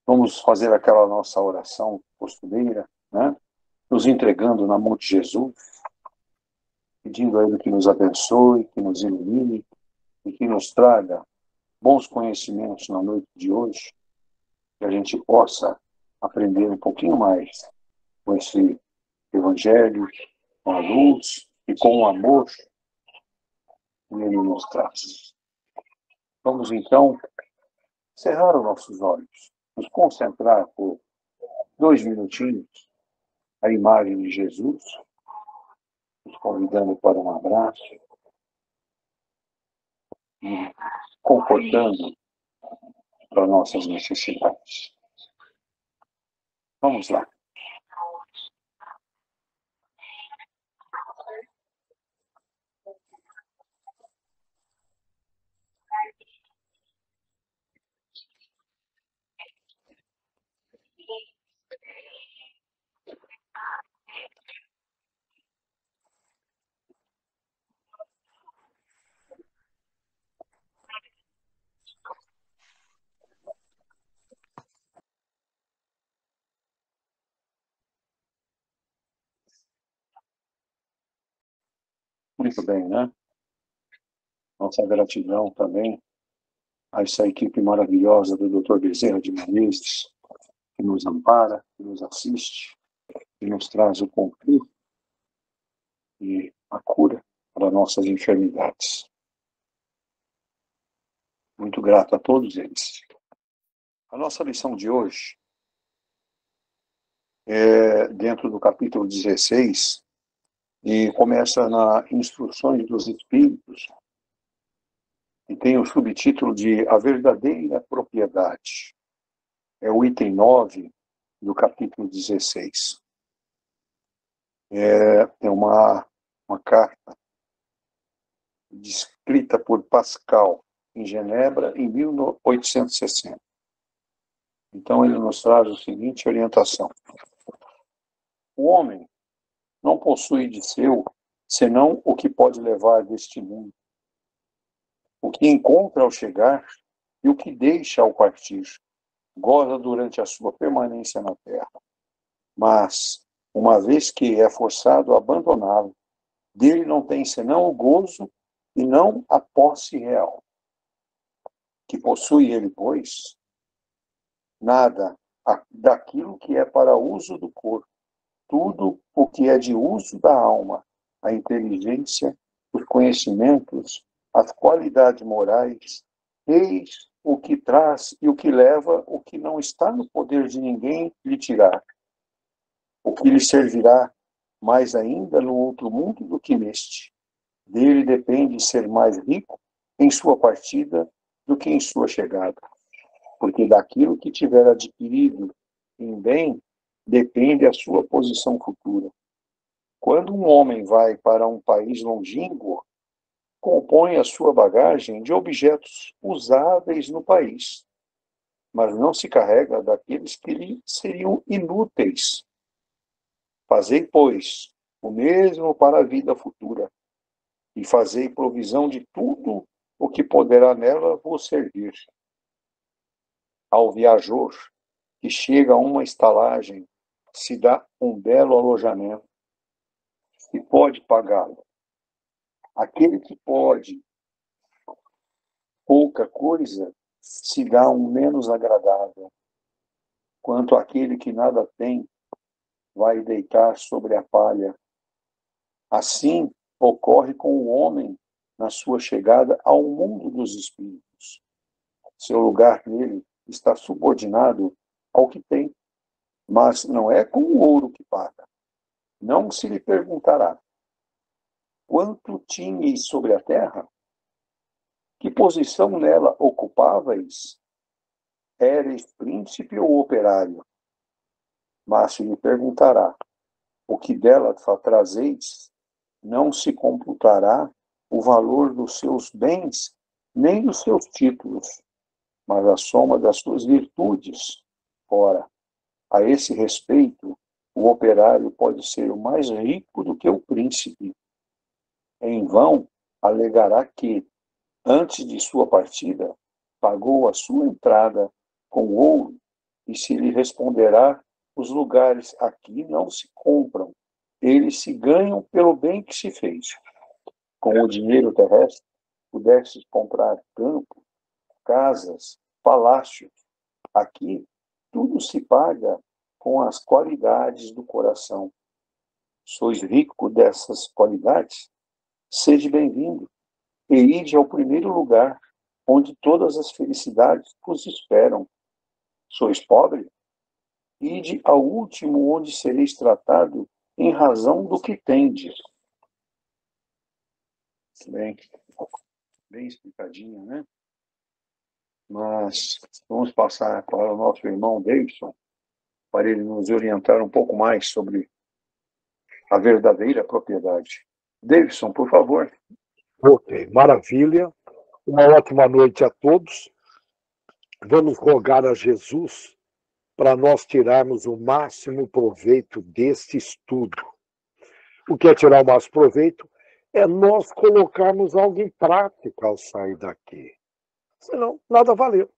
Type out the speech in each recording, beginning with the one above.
Vamos fazer aquela nossa oração costumeira, né? Nos entregando na mão de Jesus, pedindo a Ele que nos abençoe, que nos ilumine e que nos traga bons conhecimentos na noite de hoje, que a gente possa aprender um pouquinho mais com esse Evangelho, com a luz e com o amor que Ele nos traz. Vamos então cerrar os nossos olhos, nos concentrar por 2 minutinhos a imagem de Jesus, nos convidando para um abraço e confortando para nossas necessidades. Vamos lá. Muito bem, né? Nossa gratidão também a essa equipe maravilhosa do Dr. Bezerra de Menezes, que nos ampara, que nos assiste, que nos traz o conforto e a cura para nossas enfermidades. Muito grato a todos eles. A nossa lição de hoje é dentro do capítulo 16 e começa na Instruções dos Espíritos e tem o subtítulo de A Verdadeira Propriedade. É o item 9 do capítulo 16. É uma carta escrita por Pascal em Genebra em 1860. Então ele nos traz a seguinte orientação: o homem não possui de seu senão o que pode levar deste mundo, o que encontra ao chegar e o que deixa ao partir, goza durante a sua permanência na terra. Mas, uma vez que é forçado a abandoná-lo, dele não tem senão o gozo e não a posse real. Que possui ele, pois, nada daquilo que é para uso do corpo, tudo o que é de uso da alma, a inteligência, os conhecimentos, as qualidades morais, eis o que traz e o que leva o que não está no poder de ninguém lhe tirar, o que lhe servirá mais ainda no outro mundo do que neste. Dele depende ser mais rico em sua partida do que em sua chegada, porque daquilo que tiver adquirido em bem depende a sua posição futura. Quando um homem vai para um país longínquo, compõe a sua bagagem de objetos usáveis no país, mas não se carrega daqueles que lhe seriam inúteis. Fazei, pois, o mesmo para a vida futura, e fazei provisão de tudo o que poderá nela vos servir. Ao viajor que chega a uma estalagem, se dá um belo alojamento, e pode pagá-lo. Aquele que pode pouca coisa, se dá um menos agradável, quanto aquele que nada tem, vai deitar sobre a palha. Assim ocorre com o homem na sua chegada ao mundo dos espíritos. Seu lugar nele está subordinado ao que tem, mas não é com o ouro que paga. Não se lhe perguntará: quanto tinhais sobre a terra? Que posição nela ocupáveis? Éreis príncipe ou operário? Mas se lhe perguntará: o que dela trazeis? Não se computará o valor dos seus bens, nem dos seus títulos, mas a soma das suas virtudes. Ora, a esse respeito, o operário pode ser o mais rico do que o príncipe. Em vão alegará que, antes de sua partida, pagou a sua entrada com ouro e se lhe responderá: os lugares aqui não se compram, eles se ganham pelo bem que se fez. Com o dinheiro terrestre, pudestes comprar campo, casas, palácios. Aqui, tudo se paga com as qualidades do coração. Sois rico dessas qualidades? Sede bem-vindo e ide ao primeiro lugar, onde todas as felicidades vos esperam. Sois pobre? Ide ao último, onde sereis tratado em razão do que tendes. Bem explicadinha, né? Mas vamos passar para o nosso irmão Davidson, para ele nos orientar um pouco mais sobre a verdadeira propriedade. Davidson, por favor. Ok, maravilha. Uma ótima noite a todos. Vamos rogar a Jesus para nós tirarmos o máximo proveito deste estudo. O que é tirar o máximo proveito? É nós colocarmos algo em prática ao sair daqui. Senão, nada valeu.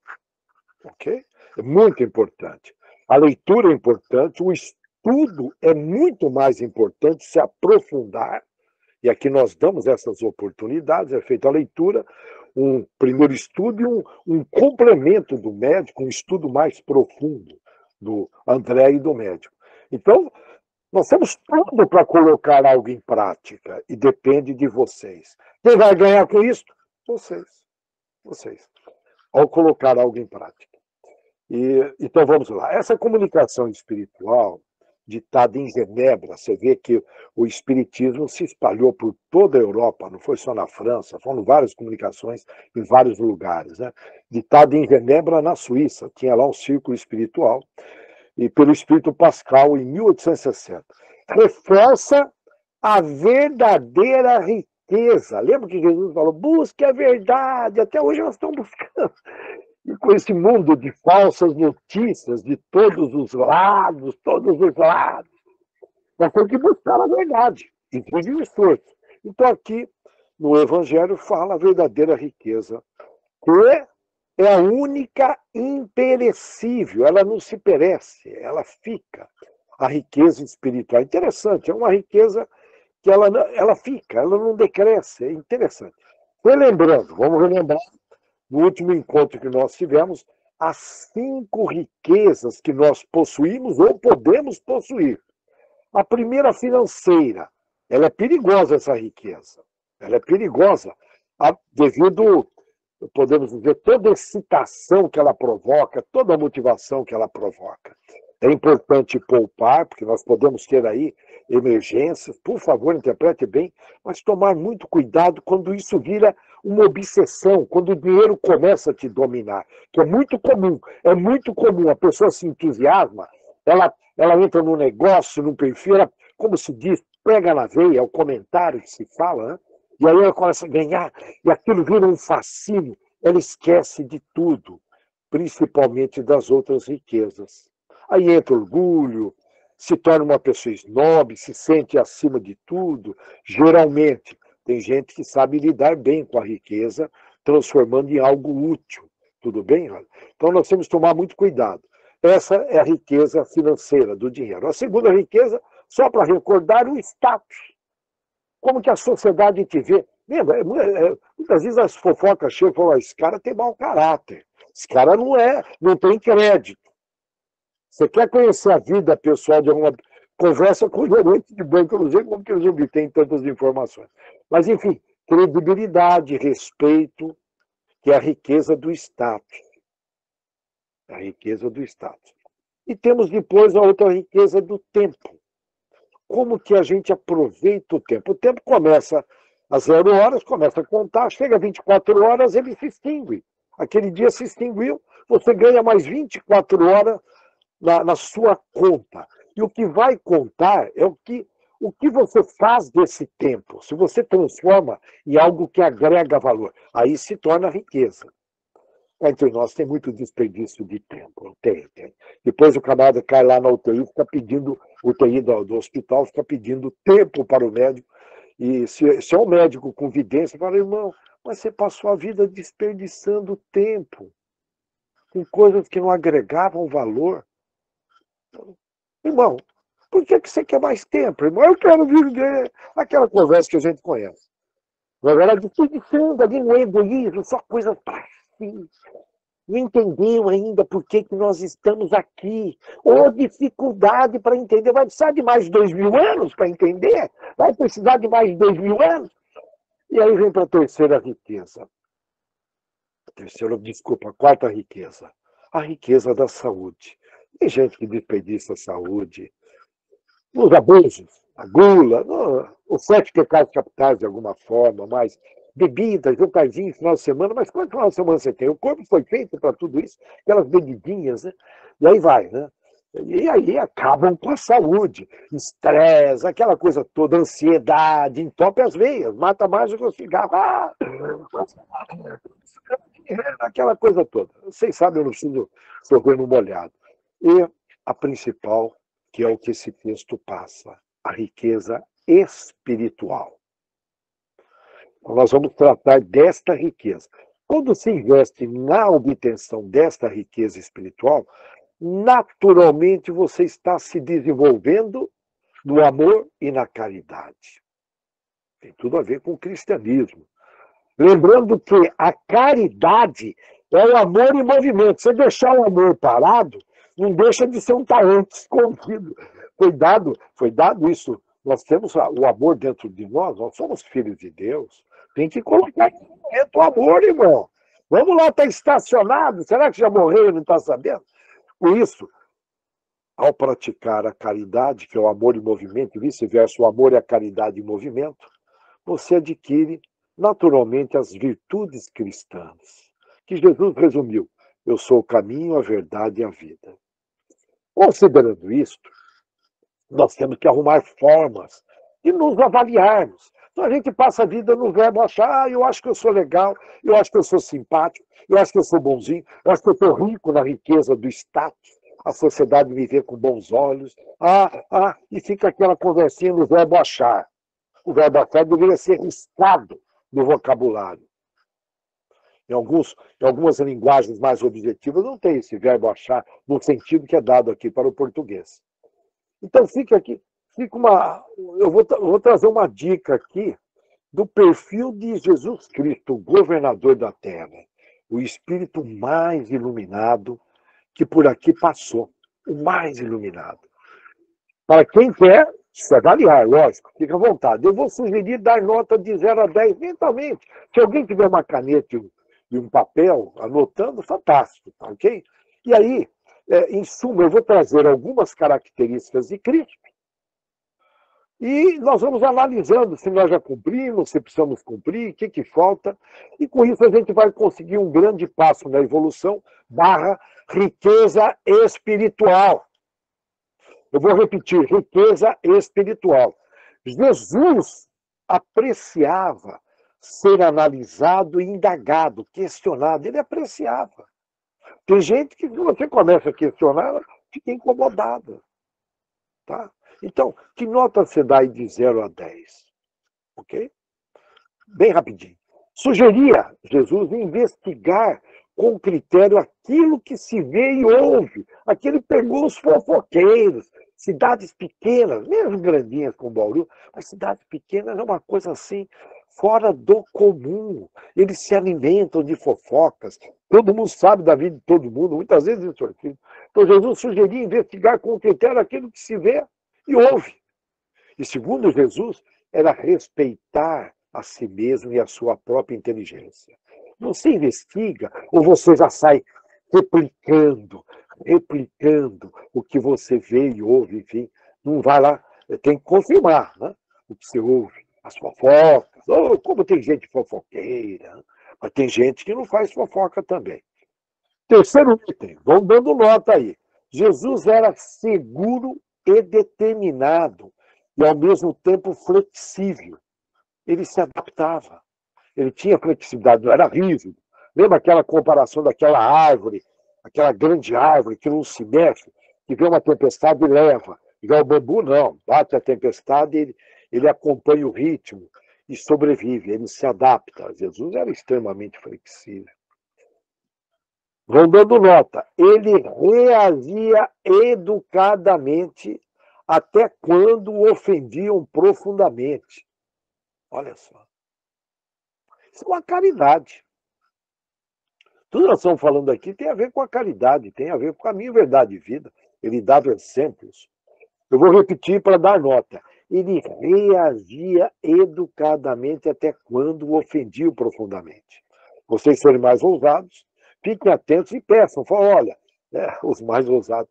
Ok? É muito importante. A leitura é importante, o estudo é muito mais importante, se aprofundar. E aqui nós damos essas oportunidades, é feita a leitura, um primeiro estudo e um complemento do médico, um estudo mais profundo do André e do médico. Então, nós temos tudo para colocar algo em prática e depende de vocês. Quem vai ganhar com isso? Vocês. Vocês. Ao colocar algo em prática. Então vamos lá. Essa comunicação espiritual, ditada em Genebra, você vê que o espiritismo se espalhou por toda a Europa, não foi só na França, foram várias comunicações em vários lugares, né? Ditada em Genebra, na Suíça, tinha lá um círculo espiritual, e pelo espírito Pascal, em 1860. Reforça a verdadeira riqueza. Lembra que Jesus falou, busque a verdade, até hoje nós estamos buscando. E com esse mundo de falsas notícias de todos os lados, nós temos que buscar a verdade, inclusive o esforço. Então aqui, no Evangelho, fala a verdadeira riqueza, que é a única imperecível, ela não se perece, ela fica. A riqueza espiritual. Interessante, é uma riqueza que ela fica, ela não decresce, é interessante. Relembrando, vamos relembrar, no último encontro que nós tivemos, as 5 riquezas que nós possuímos ou podemos possuir. A primeira, financeira. Ela é perigosa, essa riqueza. Ela é perigosa devido, podemos dizer, toda a excitação que ela provoca, toda a motivação que ela provoca. É importante poupar, porque nós podemos ter aí emergências. Por favor, interprete bem, mas tomar muito cuidado quando isso vira uma obsessão, quando o dinheiro começa a te dominar, que é muito comum. É muito comum. A pessoa se entusiasma, ela entra num negócio, num perfil, ela, como se diz, pega na veia, é o comentário que se fala, né? E aí ela começa a ganhar, e aquilo vira um fascínio. Ela esquece de tudo, principalmente das outras riquezas. Aí entra orgulho, se torna uma pessoa snob, se sente acima de tudo. Geralmente, tem gente que sabe lidar bem com a riqueza, transformando em algo útil. Tudo bem? Então nós temos que tomar muito cuidado. Essa é a riqueza financeira do dinheiro. A segunda riqueza, só para recordar, o status. Como que a sociedade te vê. Lembra, muitas vezes as fofocas chegam e falam, esse cara tem mau caráter, esse cara não tem crédito. Você quer conhecer a vida pessoal de alguma... Conversa com o gerente de banco, eu não sei como que eles obtêm tantas informações. Mas, enfim, credibilidade, respeito, que é a riqueza do status. A riqueza do status. E temos depois a outra riqueza do tempo. Como que a gente aproveita o tempo? O tempo começa às 0 horas, começa a contar, chega a 24 horas, ele se extingue. Aquele dia se extinguiu, você ganha mais 24 horas na sua conta. E o que vai contar é o que você faz desse tempo. Se você transforma em algo que agrega valor, aí se torna riqueza. Entre nós tem muito desperdício de tempo. Tem. Depois o camarada cai lá na UTI, fica pedindo, UTI do hospital, fica pedindo tempo para o médico. E se é um médico com vidência, fala, irmão, mas você passou a vida desperdiçando tempo com coisas que não agregavam valor. Irmão, por que você quer mais tempo, irmão? Eu quero viver aquela conversa que a gente conhece. Agora, de tudo fundo, ali no egoísmo, só coisa para si. Não entendeu ainda por que nós estamos aqui. Ou dificuldade para entender. Vai precisar de mais de 2000 anos para entender? Vai precisar de mais de 2000 anos? E aí vem para a terceira riqueza. A quarta riqueza. A riqueza da saúde. Tem gente que desperdiça a saúde nos abusos, a gula, os 7 pecados capitais de alguma forma, mas bebidas, jantarzinho, final de semana, mas quanto final de semana você tem? O corpo foi feito para tudo isso, aquelas bebidinhas, né? E aí vai, né? E aí acabam com a saúde, estresse, aquela coisa toda, ansiedade, entope as veias, mata mais do que o cigarro. Aquela coisa toda. Vocês sabem, eu não preciso chover no molhado. E a principal, que é o que esse texto passa, a riqueza espiritual. Então, nós vamos tratar desta riqueza. Quando se investe na obtenção desta riqueza espiritual, naturalmente você está se desenvolvendo no amor e na caridade. Tem tudo a ver com o cristianismo. Lembrando que a caridade é o amor em movimento. Se deixar o amor parado, não deixa de ser um talento escondido. Foi dado isso. Nós temos o amor dentro de nós somos filhos de Deus. Tem que colocar em movimento o amor, irmão. Vamos lá, está estacionado? Será que já morreu e não está sabendo? Por isso, ao praticar a caridade, que é o amor em movimento, e vice-versa, o amor e a caridade em movimento, você adquire naturalmente as virtudes cristãs, que Jesus resumiu: eu sou o caminho, a verdade e a vida. Considerando isto, nós temos que arrumar formas de nos avaliarmos. Então a gente passa a vida no verbo achar, eu acho que eu sou legal, eu acho que eu sou simpático, eu acho que eu sou bonzinho, eu acho que eu sou rico na riqueza do status, a sociedade me vê com bons olhos, e fica aquela conversinha no verbo achar. O verbo achar deveria ser riscado do vocabulário. Em algumas linguagens mais objetivas não tem esse verbo achar no sentido que é dado aqui para o português. Então fica aqui, eu vou trazer uma dica aqui do perfil de Jesus Cristo, o governador da terra, o espírito mais iluminado que por aqui passou, o mais iluminado. Para quem quer se avaliar, lógico, fica à vontade. Eu vou sugerir dar nota de 0 a 10 mentalmente. Se alguém tiver uma caneta e um papel anotando, fantástico, tá ok? E aí, em suma, eu vou trazer algumas características de Cristo e nós vamos analisando se nós já cumprimos, se precisamos cumprir, o que falta, e com isso a gente vai conseguir um grande passo na evolução / riqueza espiritual. Eu vou repetir, riqueza espiritual. Jesus apreciava ser analisado e indagado, questionado. Ele apreciava. Tem gente que, quando você começa a questionar, ela fica incomodada. Tá? Então, que nota você dá aí de 0 a 10? Ok? Bem rapidinho. Sugeria Jesus investigar com critério aquilo que se vê e ouve. Aqui ele pegou os fofoqueiros, cidades pequenas, mesmo grandinhas como Bauru, mas cidades pequenas é uma coisa assim, fora do comum. Eles se alimentam de fofocas. Todo mundo sabe da vida de todo mundo, muitas vezes distorcido. Então Jesus sugeria investigar com critério aquilo que se vê e ouve. E segundo Jesus, era respeitar a si mesmo e a sua própria inteligência. Você investiga ou você já sai replicando o que você vê e ouve, enfim. Não vai lá, tem que confirmar, né, o que você ouve, as fofocas. Como tem gente fofoqueira, mas tem gente que não faz fofoca também. Terceiro item, vamos dando nota aí. Jesus era seguro e determinado e, ao mesmo tempo, flexível. Ele se adaptava. Ele tinha flexibilidade, não era rígido. Lembra aquela comparação daquela árvore, aquela grande árvore que não se mexe, que vê uma tempestade e leva. Já o bambu não, bate a tempestade, ele acompanha o ritmo e sobrevive, ele se adapta. Jesus era extremamente flexível. vão dando nota. Ele reagia educadamente até quando o ofendiam profundamente. Olha só. Isso é uma caridade. Tudo que nós estamos falando aqui tem a ver com a caridade, tem a ver com a minha verdade de vida. Ele dava exemplos. Eu vou repetir para dar nota. Ele reagia educadamente até quando o ofendiam profundamente. Vocês forem mais ousados, fiquem atentos e peçam. Falam, olha, os mais ousados,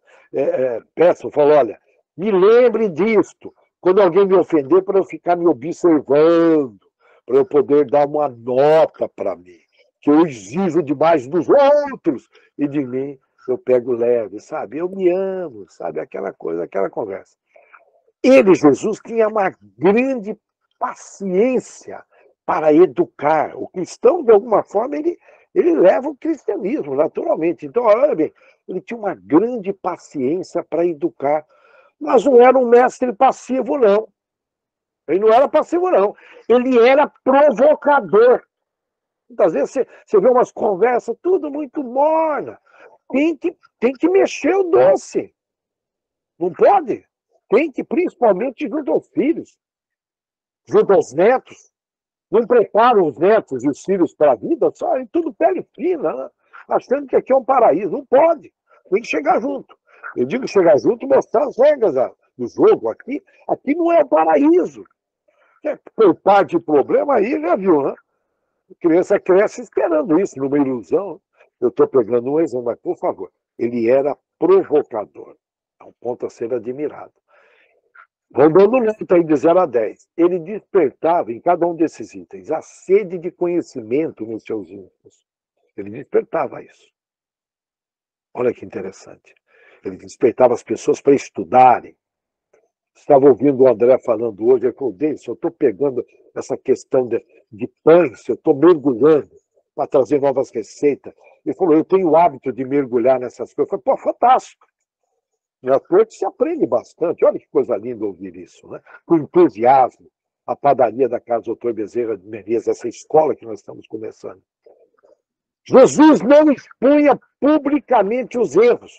peçam, falam, olha, me lembre disto. Quando alguém me ofender, para eu ficar me observando, para eu poder dar uma nota para mim, que eu exijo demais dos outros e de mim eu pego leve, sabe? Eu me amo, sabe? Aquela coisa, aquela conversa. Ele, Jesus, tinha uma grande paciência para educar. O cristão, de alguma forma, ele leva o cristianismo, naturalmente. Então, olha bem, ele tinha uma grande paciência para educar. Mas não era um mestre passivo, não. Ele não era passivo, não. Ele era provocador. Muitas vezes você vê umas conversas, tudo muito morna. Tem que mexer o doce. Não pode? Tem que, principalmente junto aos filhos, junto aos netos. Não preparam os netos e os filhos para a vida, só em tudo pele fina, né? Achando que aqui é um paraíso. Não pode. Tem que chegar junto. Eu digo chegar junto e mostrar as regras do jogo. Aqui não é um paraíso. Por parte de problema aí, já viu, né? A criança cresce esperando isso, numa ilusão. Eu estou pegando um exemplo, mas, por favor, ele era provocador. É um ponto a ser admirado. Vão dando nota aí de 0 a 10. Ele despertava, em cada um desses itens, a sede de conhecimento nos seus íntimos. Ele despertava isso. Olha que interessante. Ele despertava as pessoas para estudarem. Estava ouvindo o André falando hoje, ele falou, Denis, eu estou pegando essa questão de pães, eu estou mergulhando para trazer novas receitas. Ele falou, eu tenho o hábito de mergulhar nessas coisas. Eu falei, pô, fantástico. Na corte se aprende bastante. Olha que coisa linda ouvir isso, né? Com entusiasmo. A padaria da Casa Doutor Bezerra de Menezes, essa escola que nós estamos começando. Jesus não expunha publicamente os erros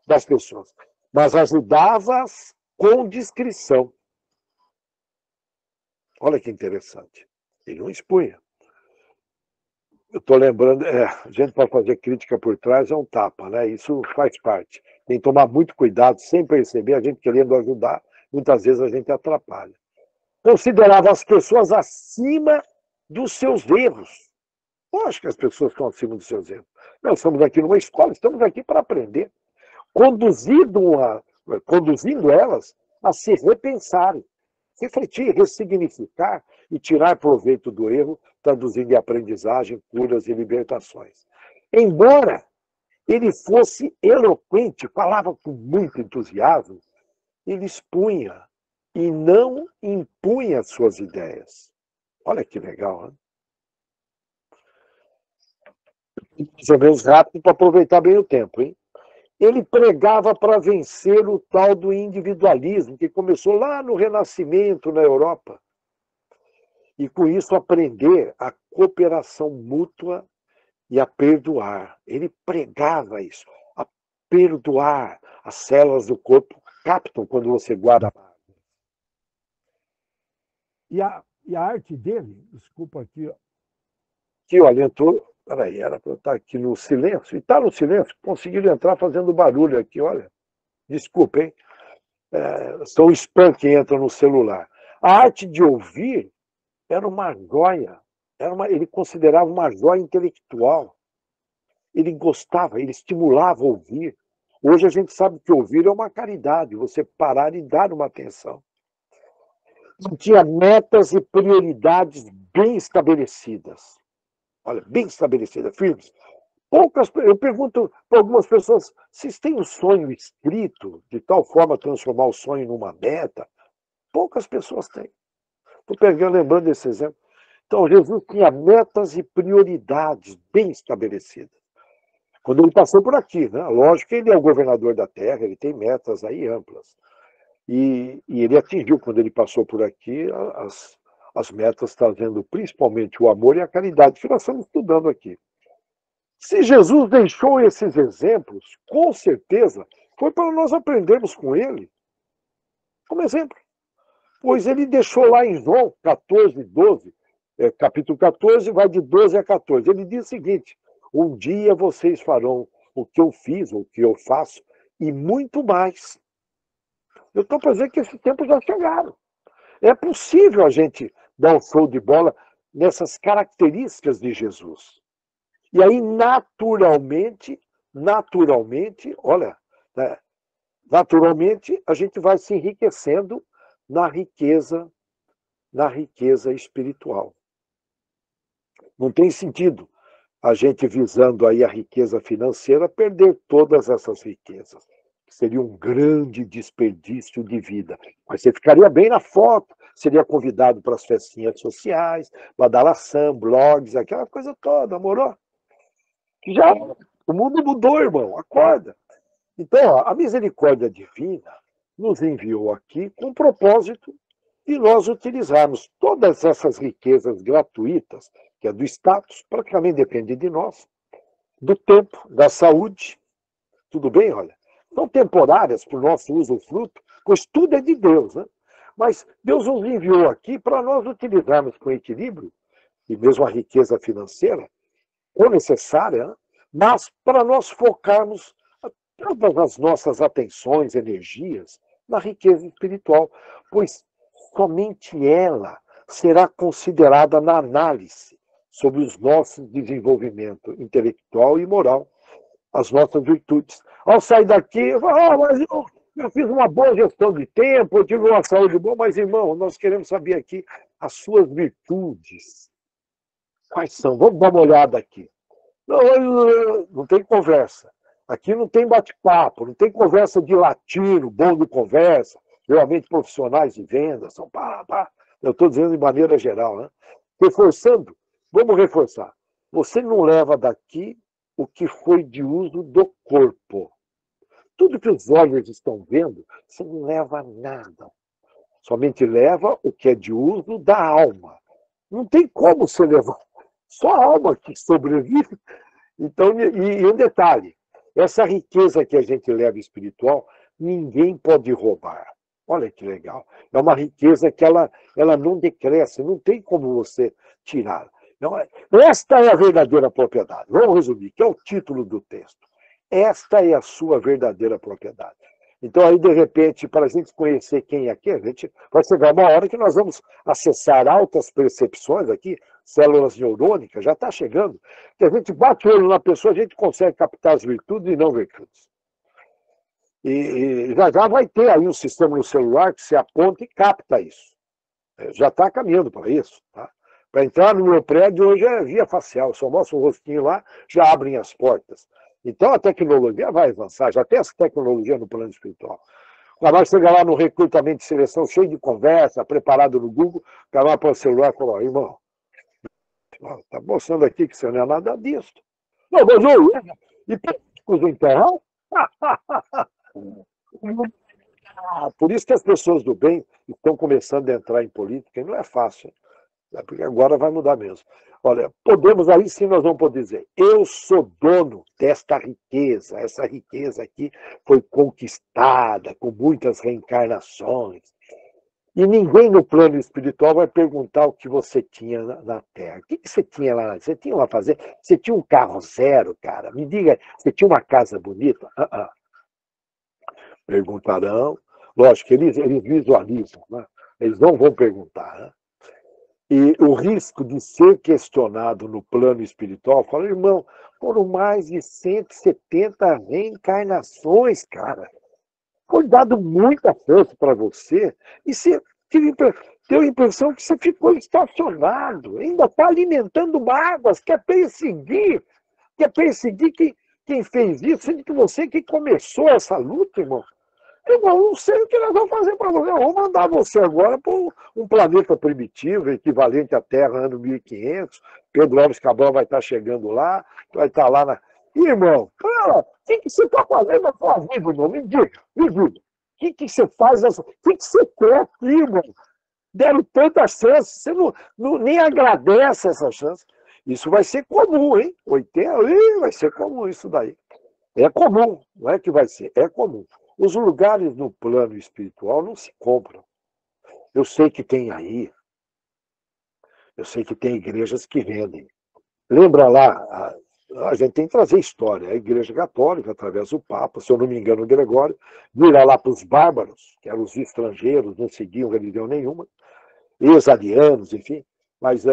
das pessoas, mas ajudava-as com discrição. Olha que interessante. Ele não expunha. Eu estou lembrando, a gente para fazer crítica por trás é um tapa, né? Isso faz parte. Tem que tomar muito cuidado, sem perceber, a gente querendo ajudar, muitas vezes a gente atrapalha. Considerava as pessoas acima dos seus erros. Lógico que as pessoas estão acima dos seus erros. Nós estamos aqui numa escola, estamos aqui para aprender. Conduzindo elas a se repensarem, refletir, ressignificar e tirar proveito do erro, traduzindo em aprendizagem, curas e libertações. Embora ele fosse eloquente, falava com muito entusiasmo, ele expunha e não impunha suas ideias. Olha que legal, né? Mais ou menos rápido para aproveitar bem o tempo, hein? Ele pregava para vencer o tal do individualismo, que começou lá no Renascimento na Europa. E com isso aprender a cooperação mútua e a perdoar. Ele pregava isso, a perdoar. As células do corpo captam quando você guarda. E a arte dele, desculpa aqui, olha, entrou. Peraí, era para eu estar aqui no silêncio. E está no silêncio, conseguiram entrar fazendo barulho aqui, olha. Desculpa, hein? São spam que entram no celular. A arte de ouvir era uma joia. Ele considerava uma joia intelectual. Ele gostava, ele estimulava ouvir. Hoje a gente sabe que ouvir é uma caridade, você parar e dar uma atenção. Tinha metas e prioridades bem estabelecidas. Olha, bem estabelecidas, firmes. Eu pergunto para algumas pessoas, vocês têm um sonho escrito, de tal forma transformar o sonho numa meta? Poucas pessoas têm. Estou lembrando desse exemplo. Então, Jesus tinha metas e prioridades bem estabelecidas. Quando ele passou por aqui, né? Lógico que ele é o governador da terra, ele tem metas aí amplas. E ele atingiu, quando ele passou por aqui, as metas trazendo principalmente o amor e a caridade, que nós estamos estudando aqui. Se Jesus deixou esses exemplos, com certeza foi para nós aprendermos com ele, como exemplo. Pois ele deixou lá em João 14, 12, capítulo 14, vai de 12 a 14. Ele diz o seguinte: um dia vocês farão o que eu fiz, o que eu faço, e muito mais. Eu estou para dizer que esse tempo já chegaram. É possível a gente dar um show de bola nessas características de Jesus. E aí, naturalmente, olha, né, naturalmente, a gente vai se enriquecendo na riqueza espiritual. Não tem sentido a gente visando aí a riqueza financeira perder todas essas riquezas. Seria um grande desperdício de vida. Mas você ficaria bem na foto, seria convidado para as festinhas sociais, badalação, blogs, aquela coisa toda, morou? Já o mundo mudou, irmão, acorda. Então, a misericórdia divina nos enviou aqui com o propósito de nós utilizarmos todas essas riquezas gratuitas, que é do status, praticamente depende de nós, do tempo, da saúde, tudo bem, olha? São temporárias para o nosso usufruto, pois tudo é de Deus, né? Mas Deus nos enviou aqui para nós utilizarmos com equilíbrio, e mesmo a riqueza financeira, ou necessária, né? Mas para nós focarmos todas as nossas atenções, energias, na riqueza espiritual, pois somente ela será considerada na análise sobre os nossos desenvolvimento intelectual e moral, as nossas virtudes. Ao sair daqui, eu falo, mas eu fiz uma boa gestão de tempo, eu tive uma saúde boa, mas, irmão, nós queremos saber aqui as suas virtudes. Quais são? Vamos dar uma olhada aqui. Não tem conversa. Aqui não tem bate-papo, não tem conversa de latino, bom de conversa, realmente profissionais de vendas, são pá. Eu estou dizendo de maneira geral, né? Reforçando, vamos reforçar. Você não leva daqui o que foi de uso do corpo. Tudo que os olhos estão vendo, você não leva nada. Somente leva o que é de uso da alma. Não tem como você levar. Só a alma que sobrevive. Então, e um detalhe, essa riqueza que a gente leva espiritual, ninguém pode roubar. Olha que legal. É uma riqueza que ela não decresce, não tem como você tirar. Então, esta é a verdadeira propriedade. Vamos resumir, que é o título do texto. Esta é a sua verdadeira propriedade. Então, aí, de repente, para a gente conhecer quem é quem, a gente vai chegar uma hora que nós vamos acessar altas percepções aqui, células neurônicas, já está chegando, que a gente bate o olho na pessoa, a gente consegue captar as virtudes e não virtudes. E já vai ter aí um sistema no celular que se aponta e capta isso. Já está caminhando para isso. Tá? Para entrar no meu prédio hoje é via facial, só mostra o rostinho lá, já abrem as portas. Então a tecnologia vai avançar, já tem essa tecnologia no plano espiritual. O cara chega lá no recrutamento de seleção, cheio de conversa, preparado no Google, o cara vai para o celular e fala, irmão, está mostrando aqui que você não é nada disso. Não, mas eu e políticos então? Por isso que as pessoas do bem estão começando a entrar em política, e não é fácil, né? Porque agora vai mudar mesmo. Olha, podemos, aí sim nós vamos poder dizer, eu sou dono desta riqueza, essa riqueza aqui foi conquistada com muitas reencarnações. E ninguém no plano espiritual vai perguntar o que você tinha na Terra. O que você tinha lá? Você tinha uma fazenda? Você tinha um carro zero, cara? Me diga, você tinha uma casa bonita? Perguntarão. Lógico que eles visualizam, né? Eles não vão perguntar, né? E o risco de ser questionado no plano espiritual, fala, irmão, foram mais de 170 reencarnações, cara. Foi dado muita força para você e você deu a impressão que você ficou estacionado, ainda está alimentando mágoas, quer perseguir quem fez isso, sendo que você que começou essa luta, irmão. Eu não sei o que nós vamos fazer para você. Vamos mandar você agora para um planeta primitivo, equivalente à Terra, ano 1500. Pedro Alves Cabral vai estar chegando lá, vai estar lá na... Irmão, o que você está fazendo na sua vida, irmão? Me diga. O que você faz? O que você quer aqui, irmão? Deram tantas chances, você nem agradece essa chance. Isso vai ser comum, hein? 80, vai ser comum isso daí. É comum, não é que vai ser, é comum. Os lugares no plano espiritual não se compram. Eu sei que tem aí, eu sei que tem igrejas que vendem. Lembra lá, a gente tem que trazer história. A Igreja Católica, através do Papa, se eu não me engano, o Gregório, vira lá para os bárbaros, que eram os estrangeiros, não seguiam religião nenhuma, ex-arianos, enfim, mas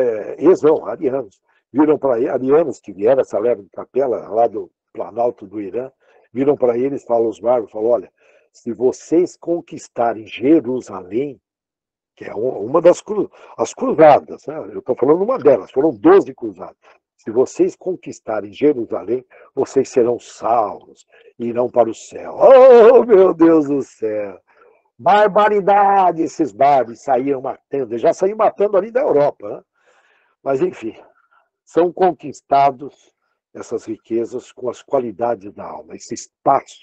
não, arianos. Viram para arianos, que vieram essa leva de capela lá do Planalto do Irã, viram para eles, falam os bárbaros, falam, olha, se vocês conquistarem Jerusalém, que é uma das as cruzadas, né? Eu estou falando uma delas, foram 12 cruzadas. Se vocês conquistarem Jerusalém, vocês serão salvos e irão para o céu. Oh, meu Deus do céu! Barbaridade! Esses bárbaros saíam matando, já saíam matando ali da Europa, né? Mas, enfim, são conquistados essas riquezas com as qualidades da alma, esse espaço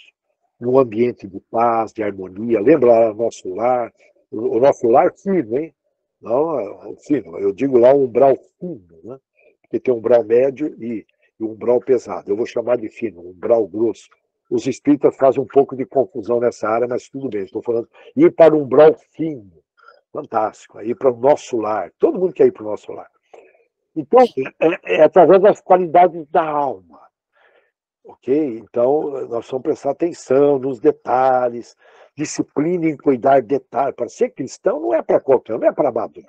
num ambiente de paz, de harmonia. Lembra o nosso lar? O nosso lar fino, hein? Não, fino, eu digo lá um umbral fino, né? Porque tem um umbral médio e um umbral pesado. Eu vou chamar de fino, um umbral grosso. Os espíritas fazem um pouco de confusão nessa área, mas tudo bem, estou falando ir para um umbral fino, fantástico, ir para o nosso lar. Todo mundo quer ir para o nosso lar. Então, é através das qualidades da alma. Ok? Então, nós vamos prestar atenção nos detalhes, disciplina em cuidar de detalhes. Para ser cristão não é para qualquer um, não é para amador.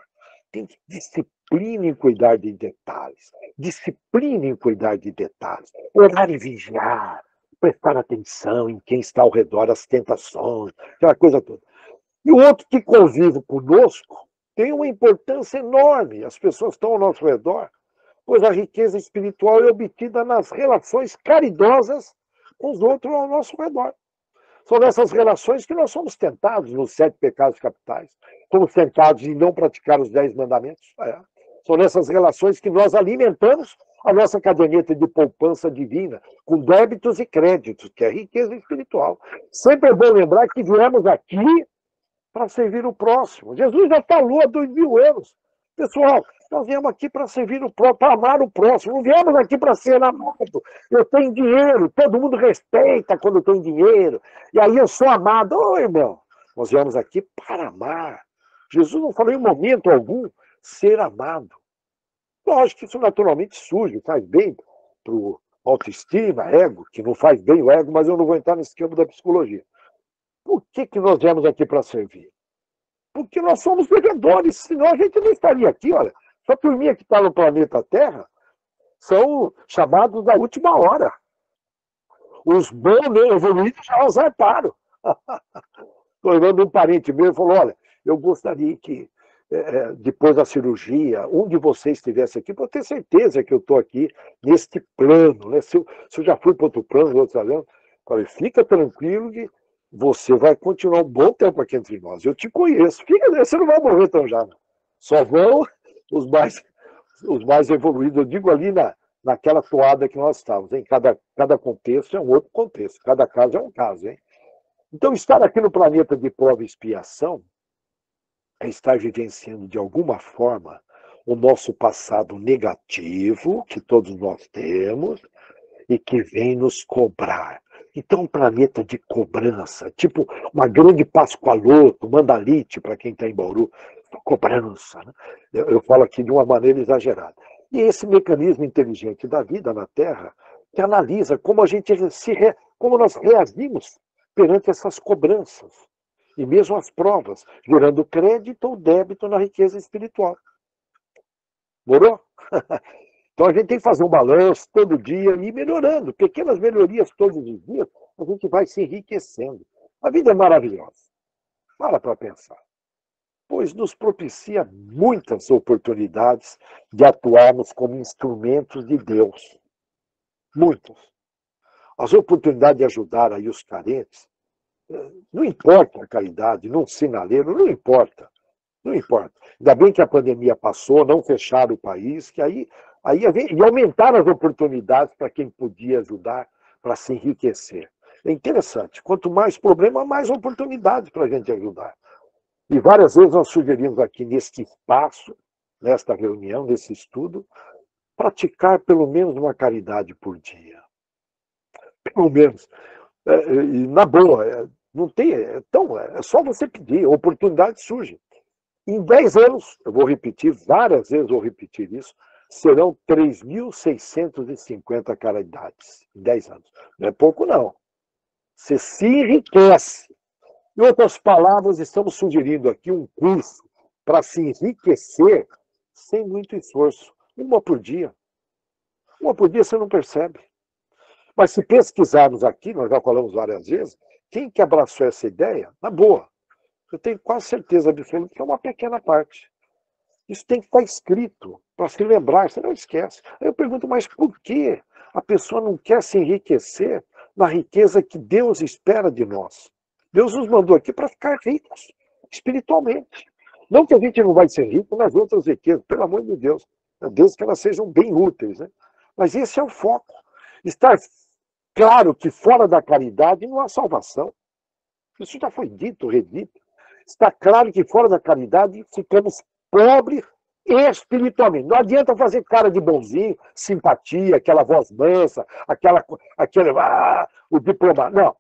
Tem disciplina em cuidar de detalhes. Disciplina em cuidar de detalhes. Orar e vigiar. Prestar atenção em quem está ao redor, as tentações, aquela coisa toda. E o outro que convive conosco tem uma importância enorme. As pessoas estão ao nosso redor, pois a riqueza espiritual é obtida nas relações caridosas com os outros ao nosso redor. São nessas relações que nós somos tentados nos 7 pecados capitais. Somos tentados em não praticar os 10 mandamentos. São nessas relações que nós alimentamos a nossa caderneta de poupança divina, com débitos e créditos, que é a riqueza espiritual. Sempre é bom lembrar que viemos aqui para servir o próximo. Jesus já falou há 2000 anos. Pessoal, nós viemos aqui para servir o próximo, para amar o próximo. Não viemos aqui para ser amado. Eu tenho dinheiro, todo mundo respeita quando tem dinheiro. E aí eu sou amado. Ô, irmão, nós viemos aqui para amar. Jesus não falou em momento algum ser amado. Lógico que isso naturalmente surge, faz bem para o autoestima, ego, que não faz bem o ego, mas eu não vou entrar nesse campo da psicologia. Por que nós viemos aqui para servir? Porque nós somos devedores, senão a gente não estaria aqui, olha. Só a turminha que está no planeta Terra são chamados da última hora. Os bons evoluídos já os zarparam. Estou lembrando um parente meu, falou, olha, eu gostaria que, depois da cirurgia, um de vocês estivesse aqui, para eu ter certeza que eu estou aqui neste plano. Né? Se eu já fui para outro plano, outro plano, falei, fica tranquilo que você vai continuar um bom tempo aqui entre nós. Eu te conheço. Você não vai morrer tão já. Não. Só vão os mais evoluídos. Eu digo ali naquela toada que nós estávamos. Em cada contexto é um outro contexto. Cada caso é um caso. Hein? Então, estar aqui no planeta de prova e expiação é estar vivenciando, de alguma forma, o nosso passado negativo, que todos nós temos, e que vem nos cobrar. Então, um planeta de cobrança, tipo uma grande Pascoaloto, Mandalite, para quem está em Bauru, cobrança. Né? Eu falo aqui de uma maneira exagerada. E esse mecanismo inteligente da vida na Terra, que analisa como como nós reagimos perante essas cobranças, e mesmo as provas, gerando crédito ou débito na riqueza espiritual. Morou? Então a gente tem que fazer um balanço todo dia e ir melhorando. Pequenas melhorias todos os dias, a gente vai se enriquecendo. A vida é maravilhosa. Para pensar. Pois nos propicia muitas oportunidades de atuarmos como instrumentos de Deus. Muitas. As oportunidades de ajudar aí os carentes, não importa a caridade, não sinaleiro, não importa. Não importa. Ainda bem que a pandemia passou, não fecharam o país, que aí e aumentaram as oportunidades para quem podia ajudar, para se enriquecer. É interessante. Quanto mais problema, mais oportunidades para a gente ajudar. E várias vezes nós sugerimos aqui neste espaço, nesta reunião, nesse estudo, praticar pelo menos uma caridade por dia. Pelo menos. E na boa, não tem. Então, é só você pedir, a oportunidade surge. Em 10 anos, eu vou repetir, várias vezes vou repetir isso, serão 3.650 caridades. Em 10 anos. Não é pouco, não. Você se enriquece. Em outras palavras, estamos sugerindo aqui um curso para se enriquecer sem muito esforço. Uma por dia. Uma por dia você não percebe. Mas se pesquisarmos aqui, nós já falamos várias vezes, quem que abraçou essa ideia, na boa, eu tenho quase certeza absoluta que é uma pequena parte. Isso tem que estar escrito, para se lembrar, você não esquece. Aí eu pergunto, mas por que a pessoa não quer se enriquecer na riqueza que Deus espera de nós? Deus nos mandou aqui para ficar ricos, espiritualmente. Não que a gente não vai ser rico nas outras riquezas, pelo amor de Deus. Desde que elas sejam bem úteis, né? Mas esse é o foco. Estar claro que fora da caridade não há salvação. Isso já foi dito, redito. Está claro que fora da caridade ficamos pobres espiritualmente. Não adianta fazer cara de bonzinho, simpatia, aquela voz mansa, o diplomata. Não.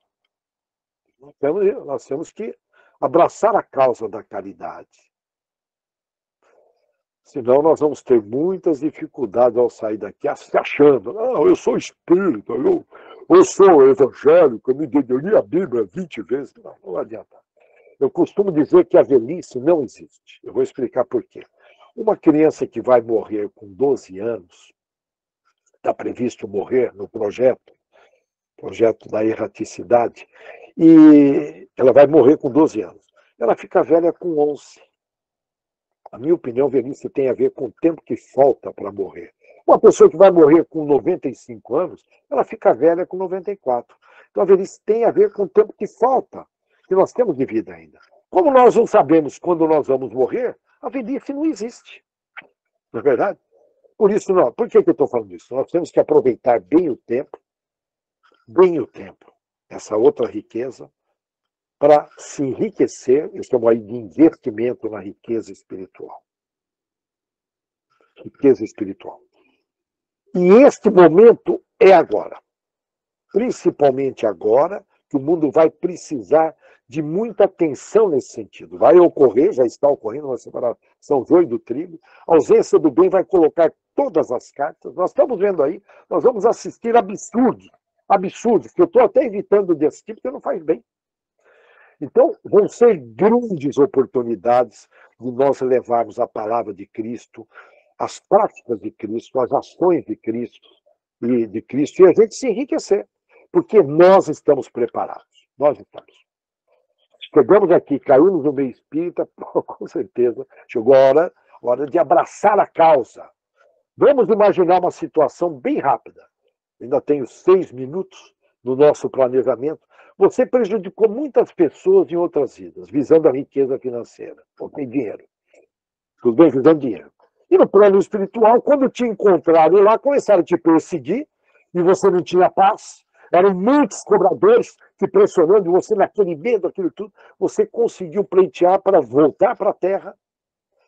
Nós temos que abraçar a causa da caridade. Senão nós vamos ter muitas dificuldades ao sair daqui se achando, não, eu sou espírita, eu sou evangélico, eu me li a Bíblia 20 vezes. Não, não adianta. Eu costumo dizer que a velhice não existe. Eu vou explicar por quê. Uma criança que vai morrer com 12 anos, está previsto morrer no projeto da erraticidade, e ela vai morrer com 12 anos. Ela fica velha com 11. A minha opinião, velhice tem a ver com o tempo que falta para morrer. Uma pessoa que vai morrer com 95 anos, ela fica velha com 94. Então a velhice tem a ver com o tempo que falta, que nós temos de vida ainda. Como nós não sabemos quando nós vamos morrer, a velhice não existe. Não é verdade? Por isso, não. Por que eu estou falando isso? Nós temos que aproveitar bem o tempo, essa outra riqueza, para se enriquecer, eu chamo aí de investimento na riqueza espiritual. Riqueza espiritual. E este momento é agora. Principalmente agora, que o mundo vai precisar de muita atenção nesse sentido. Vai ocorrer, já está ocorrendo uma separação joio do trigo. A ausência do bem vai colocar todas as cartas. Nós estamos vendo aí, nós vamos assistir absurdos, que eu estou até evitando desse tipo, porque não faz bem. Então, vão ser grandes oportunidades de nós levarmos a palavra de Cristo, as práticas de Cristo, as ações de Cristo, e a gente se enriquecer. Porque nós estamos preparados. Nós estamos. Chegamos aqui, caímos no meio espírita, com certeza, chegou a hora de abraçar a causa. Vamos imaginar uma situação bem rápida. Ainda tenho 6 minutos no nosso planejamento. Você prejudicou muitas pessoas em outras vidas, visando a riqueza financeira. Ou tem dinheiro. Tudo bem, visando dinheiro. E no plano espiritual, quando te encontraram lá, começaram a te perseguir, e você não tinha paz. Eram muitos cobradores te pressionando, você naquele medo, aquilo tudo. Você conseguiu pleitear para voltar para a Terra,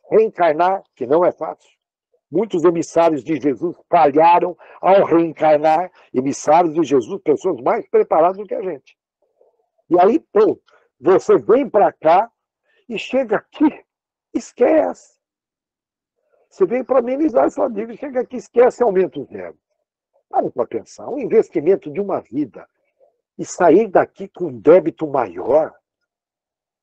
reencarnar, que não é fácil. Muitos emissários de Jesus falharam ao reencarnar. Emissários de Jesus, pessoas mais preparadas do que a gente. E aí, pô, você vem para cá e chega aqui, esquece. Você vem para amenizar sua dívida, chega aqui, esquece, aumenta o zero. Para pensar, um investimento de uma vida e sair daqui com um débito maior,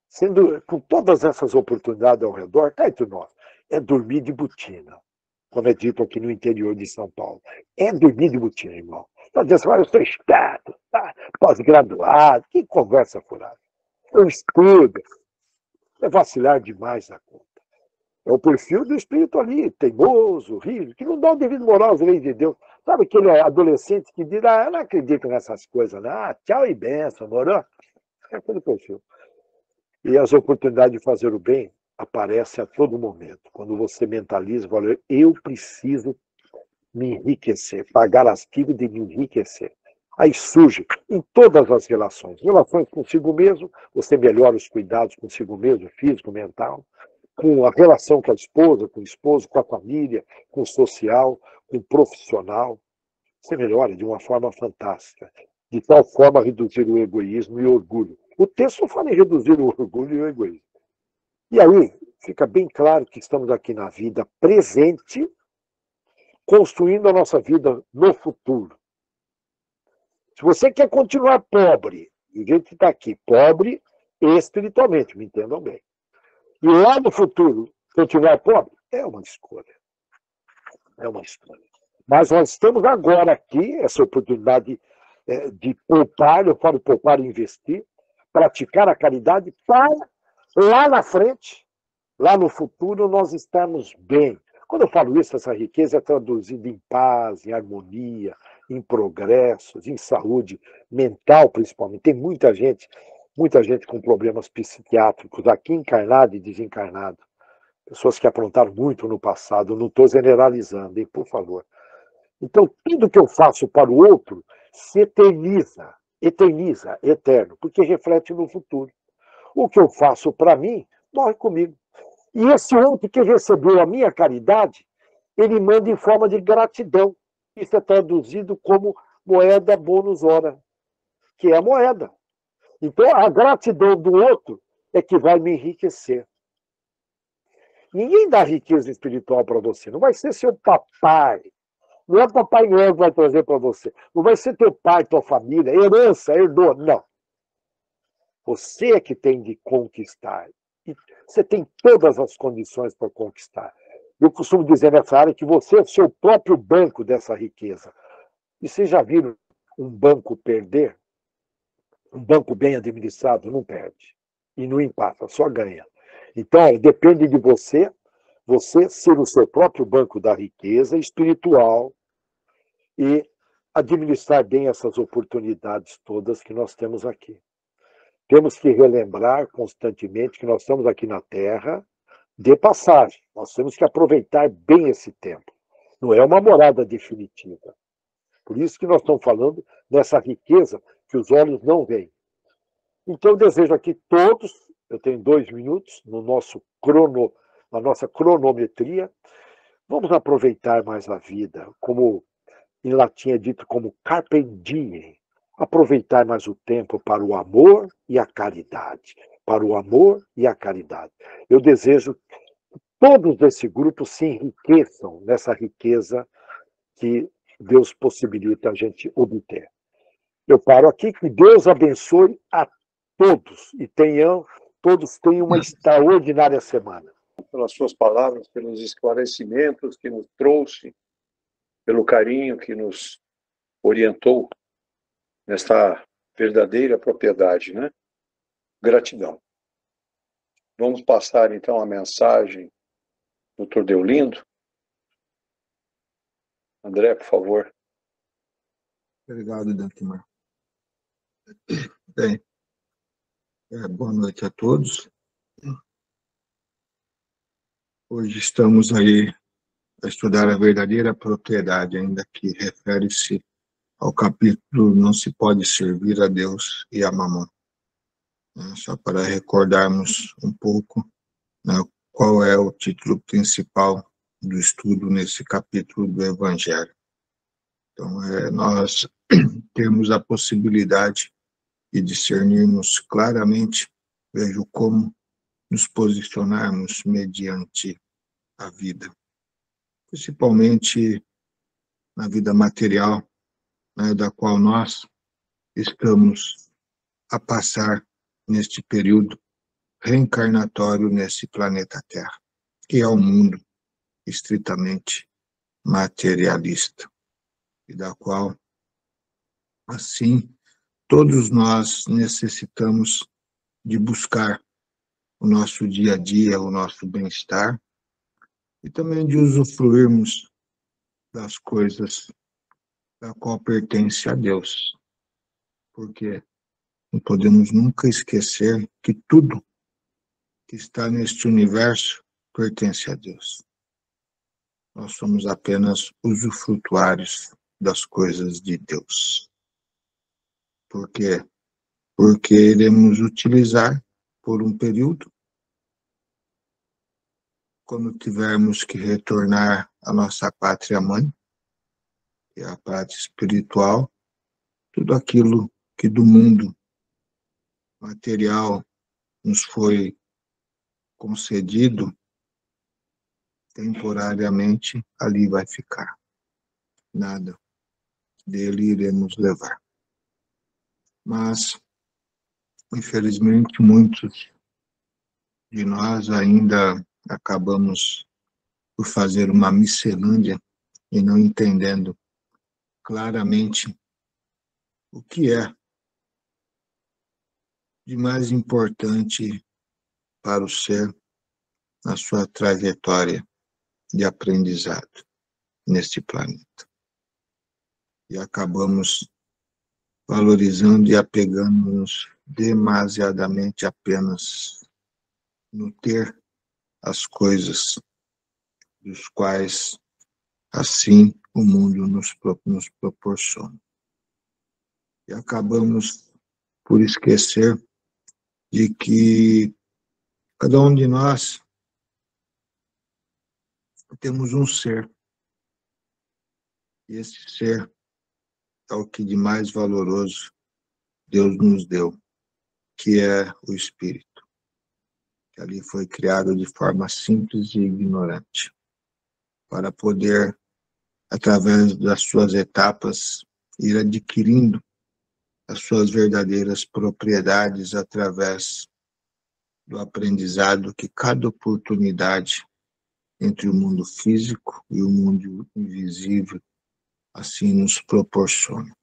sendo com todas essas oportunidades ao redor, cá entre nós, é dormir de botina, como é dito aqui no interior de São Paulo. É dormir de botina, irmão. Então, eu sou esperto, tá? Pós-graduado, que conversa furada. Eu estudo. É vacilar demais na conta. É o perfil do espírito ali, teimoso, rígido, que não dá o devido moral às leis de Deus. Sabe aquele adolescente que diz, eu não acredito nessas coisas, né? Tchau e benção, morou? É aquele perfil. E as oportunidades de fazer o bem aparecem a todo momento. Quando você mentaliza, fala, eu preciso me enriquecer, pagar as dívidas de me enriquecer. Aí surge em todas as relações. Relações consigo mesmo, você melhora os cuidados consigo mesmo, físico, mental, com a relação com a esposa, com o esposo, com a família, com o social, com profissional, você melhora de uma forma fantástica, de tal forma a reduzir o egoísmo e o orgulho. O texto fala em reduzir o orgulho e o egoísmo. E aí fica bem claro que estamos aqui na vida presente, construindo a nossa vida no futuro. Se você quer continuar pobre, e a gente está aqui, pobre espiritualmente, me entendam bem, e lá no futuro continuar pobre, é uma escolha. É uma escolha. Mas nós estamos agora aqui, essa oportunidade de poupar, eu falo poupar e investir, praticar a caridade para lá na frente, lá no futuro, nós estarmos bem. Quando eu falo isso, essa riqueza é traduzida em paz, em harmonia, em progressos, em saúde mental, principalmente. Tem muita gente com problemas psiquiátricos, aqui encarnado e desencarnado. Pessoas que aprontaram muito no passado, não estou generalizando, hein, por favor. Então, tudo que eu faço para o outro se eterniza, eterno, porque reflete no futuro. O que eu faço para mim, morre comigo. E esse outro que recebeu a minha caridade, ele manda em forma de gratidão. Isso é traduzido como moeda bônus hora, que é a moeda. Então, a gratidão do outro é que vai me enriquecer. Ninguém dá riqueza espiritual para você. Não vai ser seu papai. Não é o Papai Noel que vai trazer para você. Não vai ser teu pai, tua família, herança, herdou. Não. Você é que tem de conquistar. E você tem todas as condições para conquistar. Eu costumo dizer nessa área que você é o seu próprio banco dessa riqueza. E vocês já viram um banco perder? Um banco bem administrado não perde. E não empata, só ganha. Então, depende de você ser o seu próprio banco da riqueza espiritual e administrar bem essas oportunidades todas que nós temos aqui. Temos que relembrar constantemente que nós estamos aqui na Terra de passagem. Nós temos que aproveitar bem esse tempo. Não é uma morada definitiva. Por isso que nós estamos falando dessa riqueza que os olhos não veem. Então, eu desejo aqui todos, eu tenho 2 minutos na nossa cronometria, vamos aproveitar mais a vida, como em latim é dito como carpe diem, aproveitar mais o tempo para o amor e a caridade. Para o amor e a caridade. Eu desejo que todos desse grupo se enriqueçam nessa riqueza que Deus possibilita a gente obter. Eu paro aqui, que Deus abençoe a todos e todos tenham uma extraordinária semana. Pelas suas palavras, pelos esclarecimentos que nos trouxe, pelo carinho que nos orientou nesta verdadeira propriedade, né? Gratidão. Vamos passar, então, a mensagem do Dr. Deolindo. André, por favor. Obrigado, Danquimar. Bem, boa noite a todos. Hoje estamos aí a estudar a verdadeira propriedade, ainda que refere-se ao capítulo Não se pode servir a Deus e a Mamon. Só para recordarmos um pouco, né, qual é o título principal do estudo nesse capítulo do Evangelho. Então, nós temos a possibilidade de discernirmos claramente, vejo como nos posicionarmos mediante a vida, principalmente na vida material, né, da qual nós estamos a passar neste período reencarnatório nesse planeta Terra, que é um mundo estritamente materialista, e da qual, assim, todos nós necessitamos de buscar o nosso dia a dia, o nosso bem-estar, e também de usufruirmos das coisas da qual pertence a Deus. Porque não podemos nunca esquecer que tudo que está neste universo pertence a Deus. Nós somos apenas usufrutuários das coisas de Deus. Por quê? Porque iremos utilizar por um período, quando tivermos que retornar à nossa pátria-mãe, e a parte espiritual, tudo aquilo que do mundo material nos foi concedido, temporariamente ali vai ficar. Nada dele iremos levar. Mas, infelizmente, muitos de nós ainda acabamos por fazer uma miscelânea e não entendendo claramente o que é de mais importante para o ser na sua trajetória de aprendizado neste planeta. E acabamos valorizando e apegando-nos demasiadamente apenas no ter as coisas dos quais, assim, o mundo nos proporciona. E acabamos por esquecer de que cada um de nós temos um ser. E esse ser é o que de mais valoroso Deus nos deu, que é o Espírito, que ali foi criado de forma simples e ignorante, para poder, através das suas etapas, ir adquirindo as suas verdadeiras propriedades através do aprendizado que cada oportunidade entre o mundo físico e o mundo invisível assim nos proporciona.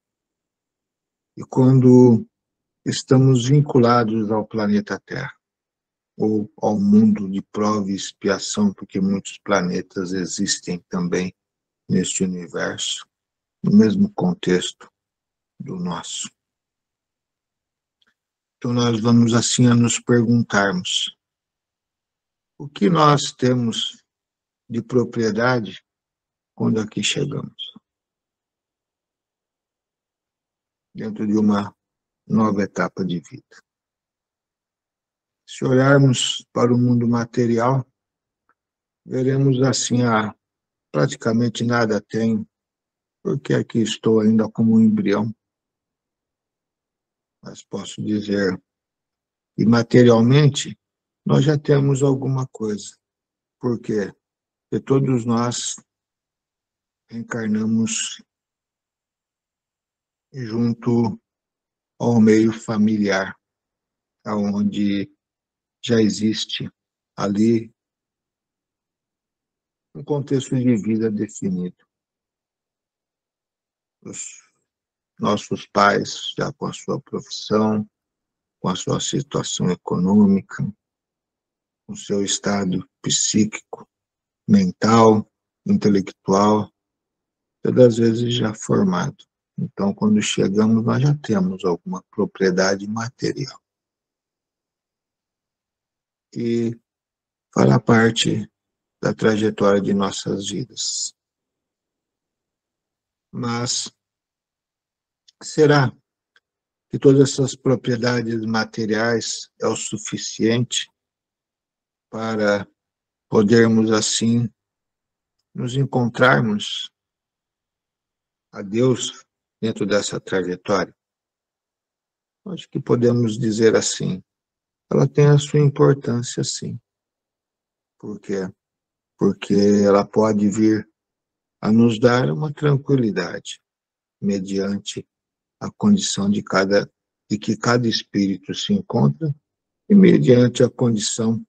E quando estamos vinculados ao planeta Terra, ou ao mundo de prova e expiação, porque muitos planetas existem também neste universo, no mesmo contexto do nosso. Então nós vamos assim a nos perguntarmos: o que nós temos de propriedade quando aqui chegamos? Dentro de uma nova etapa de vida. Se olharmos para o mundo material, veremos assim, praticamente nada tenho, porque aqui estou ainda como um embrião. Mas posso dizer que materialmente nós já temos alguma coisa. Por quê? Porque todos nós encarnamos junto ao meio familiar, onde já existe ali um contexto de vida definido. Os nossos pais, já com a sua profissão, com a sua situação econômica, com o seu estado psíquico, mental, intelectual, todas as vezes já formado. Então, quando chegamos, nós já temos alguma propriedade material. E fará parte da trajetória de nossas vidas. Mas será que todas essas propriedades materiais é o suficiente para podermos, assim, nos encontrarmos a Deus dentro dessa trajetória? Acho que podemos dizer assim, ela tem a sua importância, sim. Por quê? Porque ela pode vir a nos dar uma tranquilidade, mediante a condição de que cada espírito se encontra e mediante a condição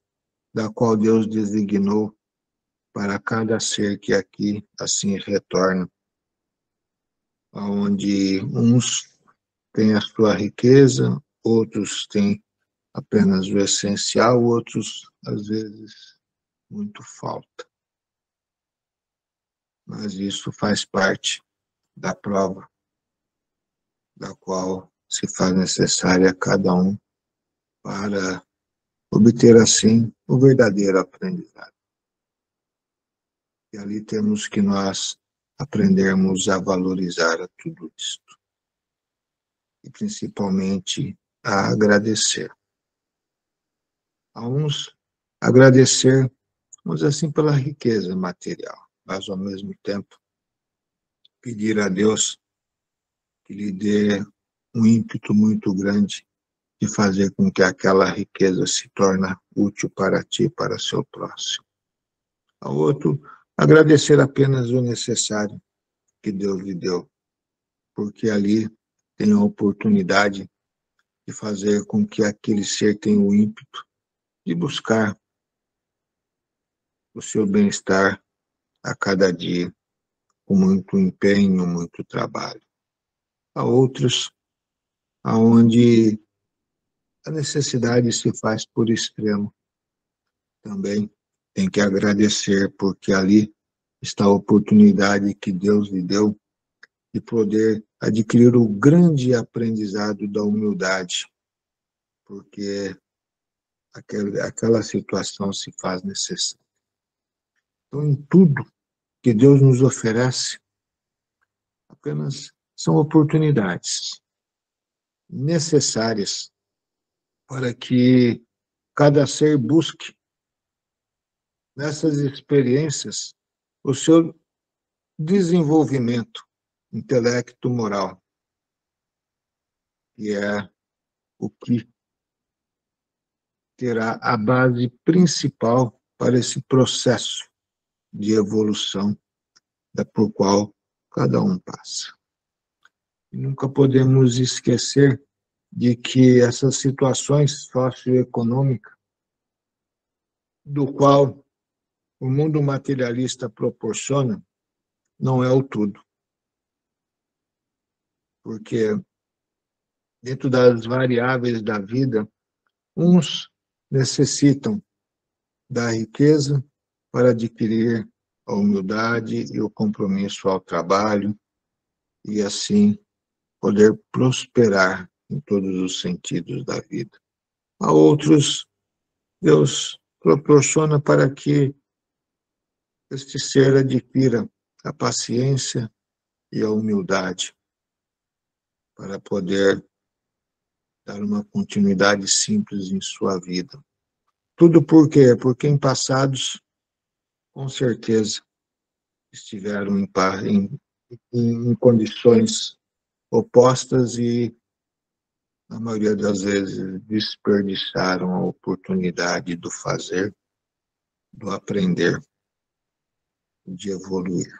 da qual Deus designou para cada ser que aqui assim retorna, onde uns têm a sua riqueza, outros têm apenas o essencial, outros, às vezes, muito falta. Mas isso faz parte da prova, da qual se faz necessária a cada um para obter, assim, o verdadeiro aprendizado. E ali temos que nós aprendermos a valorizar a tudo isto. E principalmente a agradecer. A uns agradecer, vamos dizer assim, pela riqueza material, mas ao mesmo tempo pedir a Deus que lhe dê um ímpeto muito grande de fazer com que aquela riqueza se torne útil para ti e para seu próximo. Ao outro, agradecer apenas o necessário que Deus lhe deu, porque ali tem a oportunidade de fazer com que aquele ser tenha o ímpeto de buscar o seu bem-estar a cada dia, com muito empenho, muito trabalho. Há outros onde a necessidade se faz por extremo. Também tem que agradecer, porque ali está a oportunidade que Deus lhe deu de poder adquirir o grande aprendizado da humildade, porque aquela situação se faz necessária. Então, em tudo que Deus nos oferece, apenas são oportunidades necessárias para que cada ser busque nessas experiências o seu desenvolvimento intelecto-moral, que é o que terá a base principal para esse processo de evolução por qual cada um passa. E nunca podemos esquecer de que essas situações socioeconômicas, do qual o mundo materialista proporciona, não é o tudo. Porque dentro das variáveis da vida, uns necessitam da riqueza para adquirir a humildade e o compromisso ao trabalho e assim poder prosperar em todos os sentidos da vida. A outros, Deus proporciona para que este ser adquira a paciência e a humildade para poder dar uma continuidade simples em sua vida. Tudo por quê? Porque em passados, com certeza, estiveram em condições opostas e, na maioria das vezes, desperdiçaram a oportunidade do fazer, do aprender, de evoluir.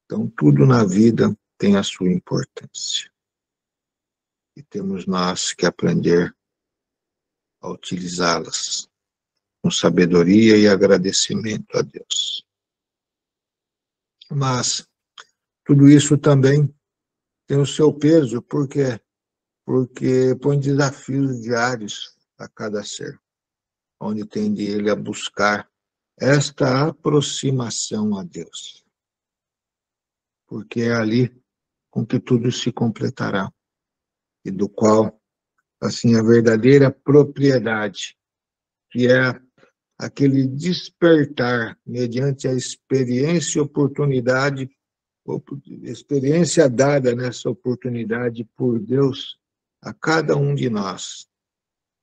Então, tudo na vida tem a sua importância. E temos nós que aprender a utilizá-las com sabedoria e agradecimento a Deus. Mas tudo isso também tem o seu peso, porque põe desafios diários a cada ser, onde tende ele a buscar esta aproximação a Deus. Porque é ali com que tudo se completará, e do qual, assim, a verdadeira propriedade, que é aquele despertar mediante a experiência e oportunidade, experiência dada nessa oportunidade por Deus a cada um de nós,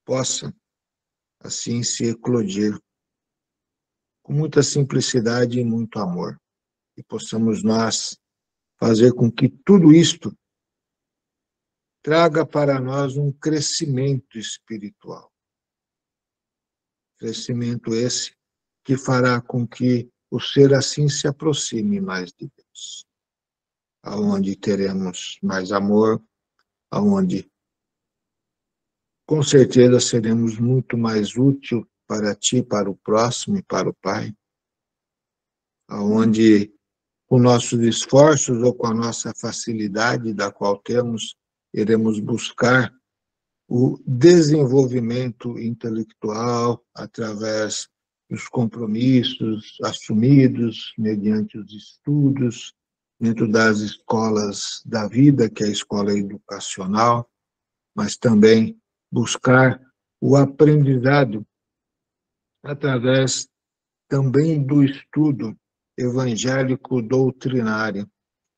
possa assim se eclodir com muita simplicidade e muito amor, e possamos nós fazer com que tudo isto traga para nós um crescimento espiritual. Crescimento esse que fará com que o ser assim se aproxime mais de Deus, aonde teremos mais amor, aonde com certeza seremos muito mais útil para ti, para o próximo e para o Pai, aonde com nossos esforços ou com a nossa facilidade da qual temos, iremos buscar o desenvolvimento intelectual através dos compromissos assumidos mediante os estudos, dentro das escolas da vida, que é a escola educacional, mas também buscar o aprendizado através também do estudo evangélico doutrinário,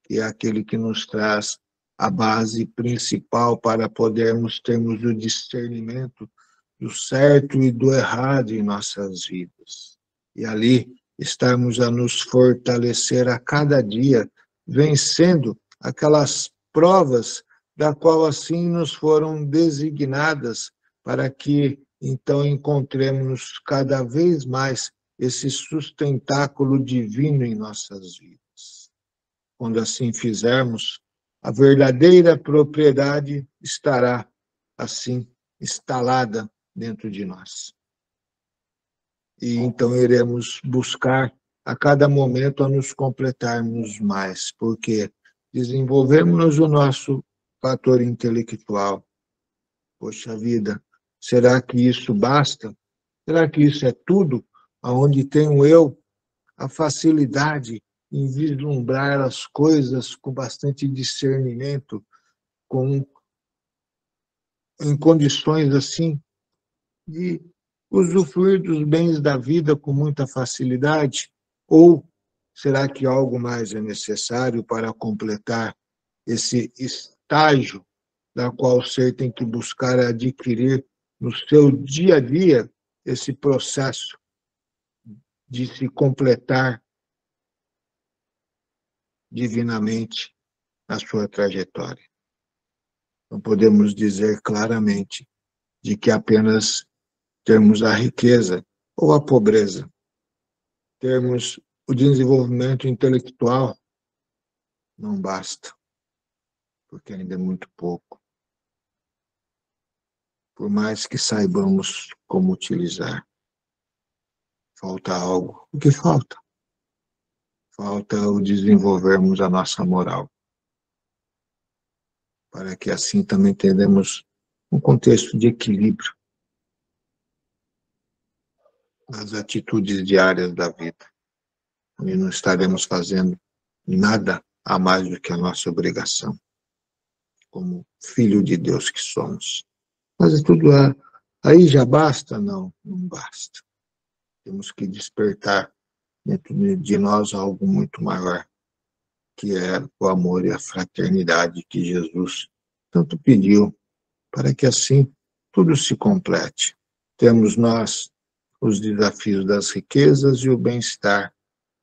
que é aquele que nos traz a base principal para podermos termos o discernimento do certo e do errado em nossas vidas. E ali estarmos a nos fortalecer a cada dia, vencendo aquelas provas da qual assim nos foram designadas, para que então encontremos cada vez mais esse sustentáculo divino em nossas vidas. Quando assim fizermos, a verdadeira propriedade estará assim instalada dentro de nós. E então iremos buscar a cada momento a nos completarmos mais, porque desenvolvemos o nosso fator intelectual. Poxa vida, será que isso basta? Será que isso é tudo? Aonde tenho eu a facilidade em vislumbrar as coisas com bastante discernimento, em condições assim de usufruir dos bens da vida com muita facilidade? Ou será que algo mais é necessário para completar esse estágio da qual o ser tem que buscar adquirir no seu dia a dia esse processo de se completar divinamente a sua trajetória? Não podemos dizer claramente de que apenas termos a riqueza ou a pobreza, termos o desenvolvimento intelectual, não basta, porque ainda é muito pouco. Por mais que saibamos como utilizar, falta algo. O que falta? Falta o desenvolvermos a nossa moral, para que assim também tenhamos um contexto de equilíbrio nas atitudes diárias da vida, onde não estaremos fazendo nada a mais do que a nossa obrigação, como filho de Deus que somos. Mas tudo aí já basta? Não, não basta. Temos que despertar dentro de nós algo muito maior, que é o amor e a fraternidade que Jesus tanto pediu, para que assim tudo se complete. Temos nós os desafios das riquezas e o bem-estar,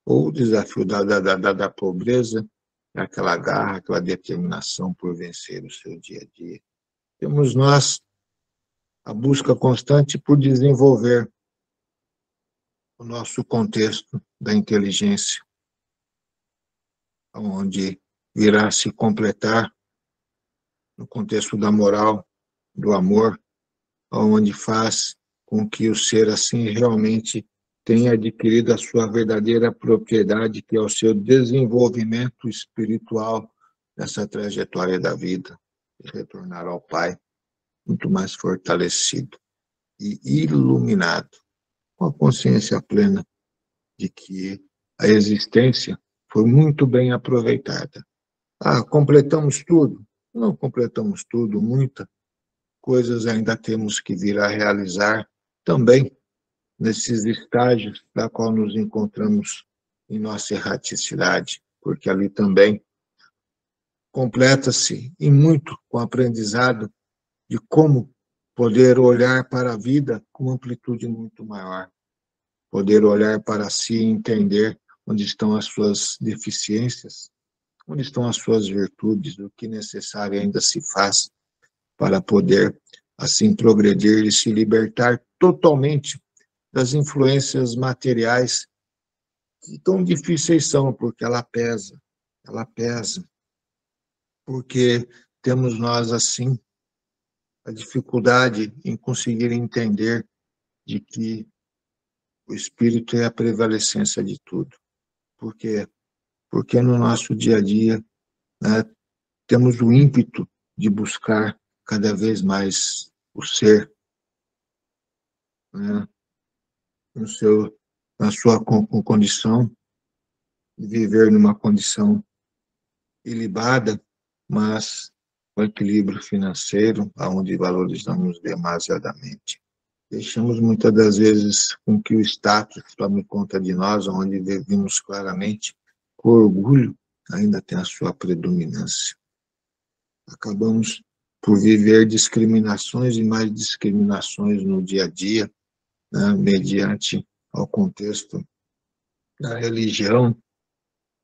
ou o desafio da pobreza, aquela garra, aquela determinação por vencer o seu dia a dia. Temos nós a busca constante por desenvolver o nosso contexto da inteligência, onde virá se completar no contexto da moral, do amor, onde faz com que o ser assim realmente tenha adquirido a sua verdadeira propriedade, que é o seu desenvolvimento espiritual nessa trajetória da vida, e retornar ao Pai muito mais fortalecido e iluminado, com a consciência plena de que a existência foi muito bem aproveitada. Completamos tudo? Não completamos tudo, muitas coisas ainda temos que vir a realizar também nesses estágios da qual nos encontramos em nossa erraticidade, porque ali também completa-se e muito com o aprendizado de como poder olhar para a vida com amplitude muito maior, poder olhar para si e entender onde estão as suas deficiências, onde estão as suas virtudes, o que necessário ainda se faz para poder assim progredir e se libertar totalmente das influências materiais que tão difíceis são, porque ela pesa, porque temos nós assim a dificuldade em conseguir entender de que o espírito é a prevalecência de tudo. Por quê? Porque no nosso dia a dia, né, temos o ímpeto de buscar cada vez mais o ser, né, na sua condição de viver numa condição ilibada, mas com equilíbrio financeiro, onde valorizamos demasiadamente. Deixamos muitas das vezes com que o status tome conta de nós, onde vivemos claramente que o orgulho ainda tem a sua predominância. Acabamos por viver discriminações e mais discriminações no dia a dia, né, mediante ao contexto da religião,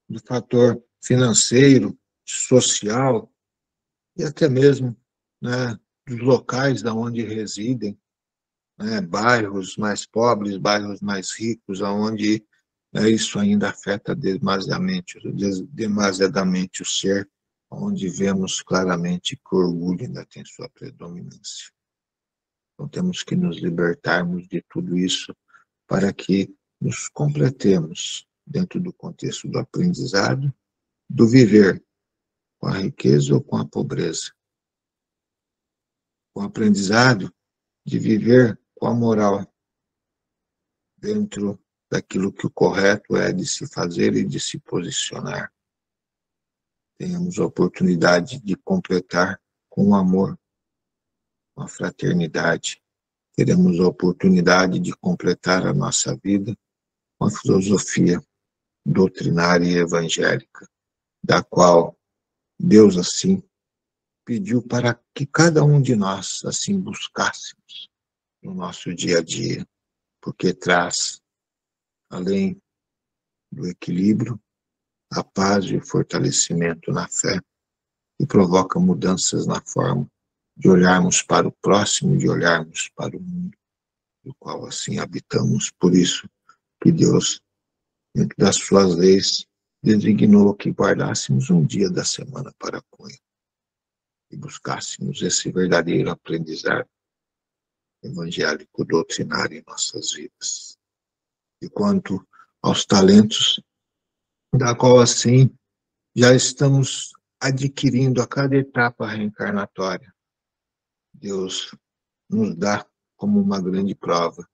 do fator financeiro, social e até mesmo, né, dos locais da onde residem, né, bairros mais pobres, bairros mais ricos, aonde isso ainda afeta demasiadamente o ser, onde vemos claramente que o orgulho ainda tem sua predominância. Então temos que nos libertarmos de tudo isso para que nos completemos dentro do contexto do aprendizado, do viver com a riqueza ou com a pobreza. Com o aprendizado de viver com a moral dentro daquilo que o correto é de se fazer e de se posicionar. Tenhamos a oportunidade de completar com o amor, com a fraternidade. Teremos a oportunidade de completar a nossa vida com a filosofia doutrinária e evangélica, da qual Deus assim pediu para que cada um de nós assim buscássemos no nosso dia a dia, porque traz, além do equilíbrio, a paz e o fortalecimento na fé e provoca mudanças na forma de olharmos para o próximo, de olharmos para o mundo, do qual assim habitamos. Por isso que Deus, dentro das suas leis, designou que guardássemos um dia da semana para com Ele e buscássemos esse verdadeiro aprendizado evangélico doutrinário em nossas vidas. E quanto aos talentos, da qual assim já estamos adquirindo a cada etapa reencarnatória, Deus nos dá como uma grande prova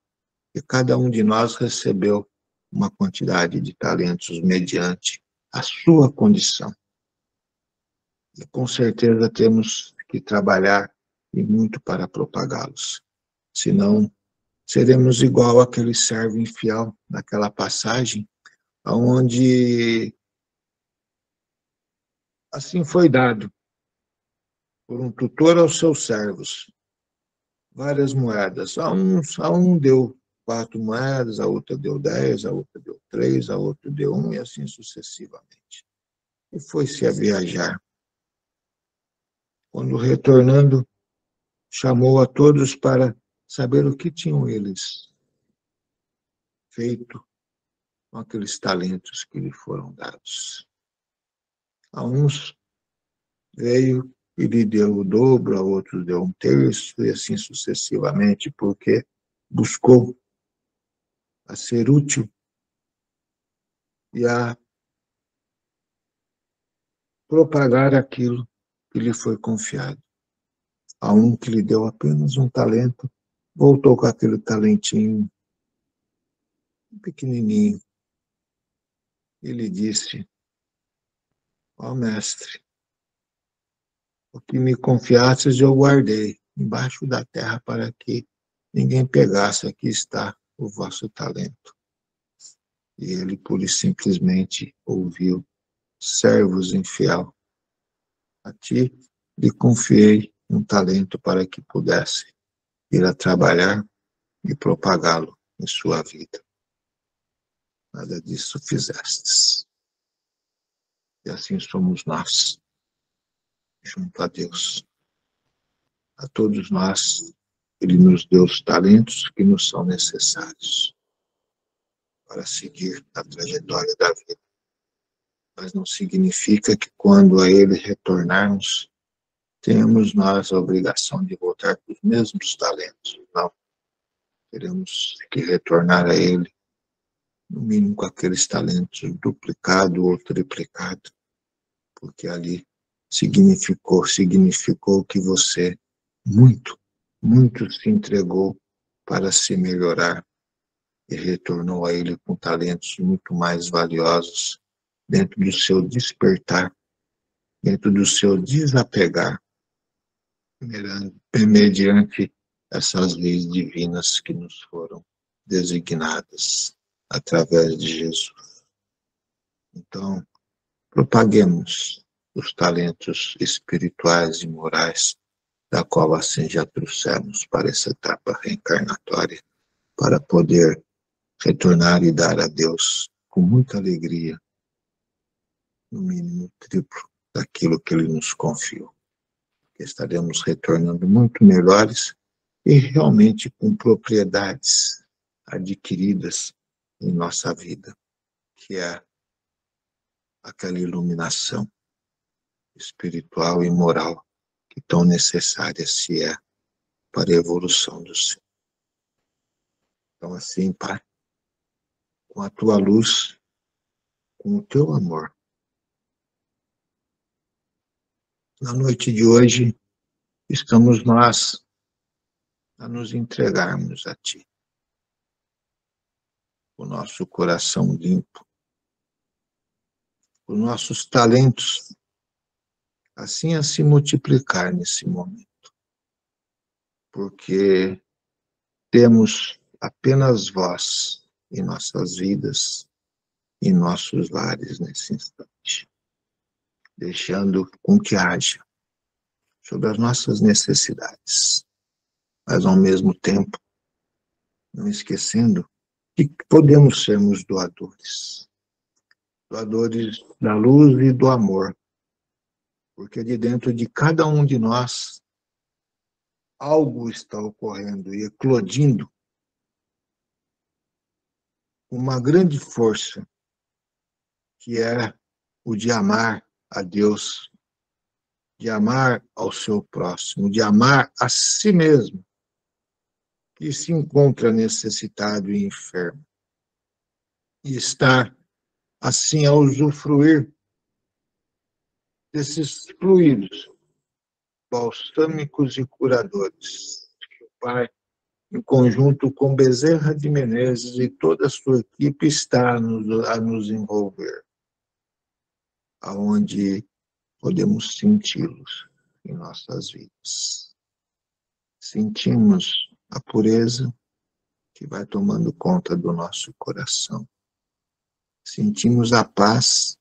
que cada um de nós recebeu uma quantidade de talentos mediante a sua condição. E com certeza temos que trabalhar e muito para propagá-los. Senão, seremos igual aquele servo infiel naquela passagem, onde assim foi dado por um tutor aos seus servos várias moedas. A um deu 4 moedas, a outra deu 10, a outra deu 3, a outra deu 1 e assim sucessivamente. E foi-se a viajar. Quando retornando, chamou a todos para saber o que tinham eles feito com aqueles talentos que lhe foram dados. A uns veio e lhe deu o dobro, a outros deu 1/3, e assim sucessivamente, porque buscou a ser útil e a propagar aquilo que lhe foi confiado. A um que lhe deu apenas um talento, voltou com aquele talentinho pequenininho e lhe disse: ó mestre, o que me confiastes eu guardei embaixo da terra para que ninguém pegasse. Aqui está o vosso talento. E ele pura e simplesmente ouviu: servos infiel, a ti lhe confiei um talento para que pudesse ir a trabalhar e propagá-lo em sua vida. Nada disso fizestes. E assim somos nós, junto a Deus. A todos nós, Ele nos deu os talentos que nos são necessários para seguir a trajetória da vida. Mas não significa que quando a Ele retornarmos, tenhamos nós a obrigação de voltar com os mesmos talentos. Não. Teremos que retornar a Ele, no mínimo com aqueles talentos duplicado ou triplicado, porque ali significou que você muito se entregou para se melhorar e retornou a Ele com talentos muito mais valiosos dentro do seu despertar, dentro do seu desapegar, mediante essas leis divinas que nos foram designadas através de Jesus. Então, propaguemos os talentos espirituais e morais, da qual assim já trouxemos para essa etapa reencarnatória, para poder retornar e dar a Deus com muita alegria, no mínimo triplo daquilo que Ele nos confiou. Que estaremos retornando muito melhores e realmente com propriedades adquiridas em nossa vida, que é aquela iluminação espiritual e moral que tão necessária se é para a evolução do ser. Então, assim, Pai, com a Tua luz, com o Teu amor, na noite de hoje, estamos nós a nos entregarmos a Ti. O nosso coração limpo, os nossos talentos, assim a se multiplicar nesse momento. Porque temos apenas Vós em nossas vidas, em nossos lares nesse instante, deixando com que haja sobre as nossas necessidades, mas ao mesmo tempo não esquecendo que podemos sermos doadores da luz e do amor, porque de dentro de cada um de nós algo está ocorrendo e eclodindo uma grande força, que é o de amar a Deus, de amar ao seu próximo, de amar a si mesmo, que se encontra necessitado e enfermo, e estar, assim, a usufruir desses fluidos balsâmicos e curadores, que o Pai, em conjunto com Bezerra de Menezes e toda a sua equipe, está a nos envolver, aonde podemos senti-los em nossas vidas. Sentimos a pureza que vai tomando conta do nosso coração. Sentimos a paz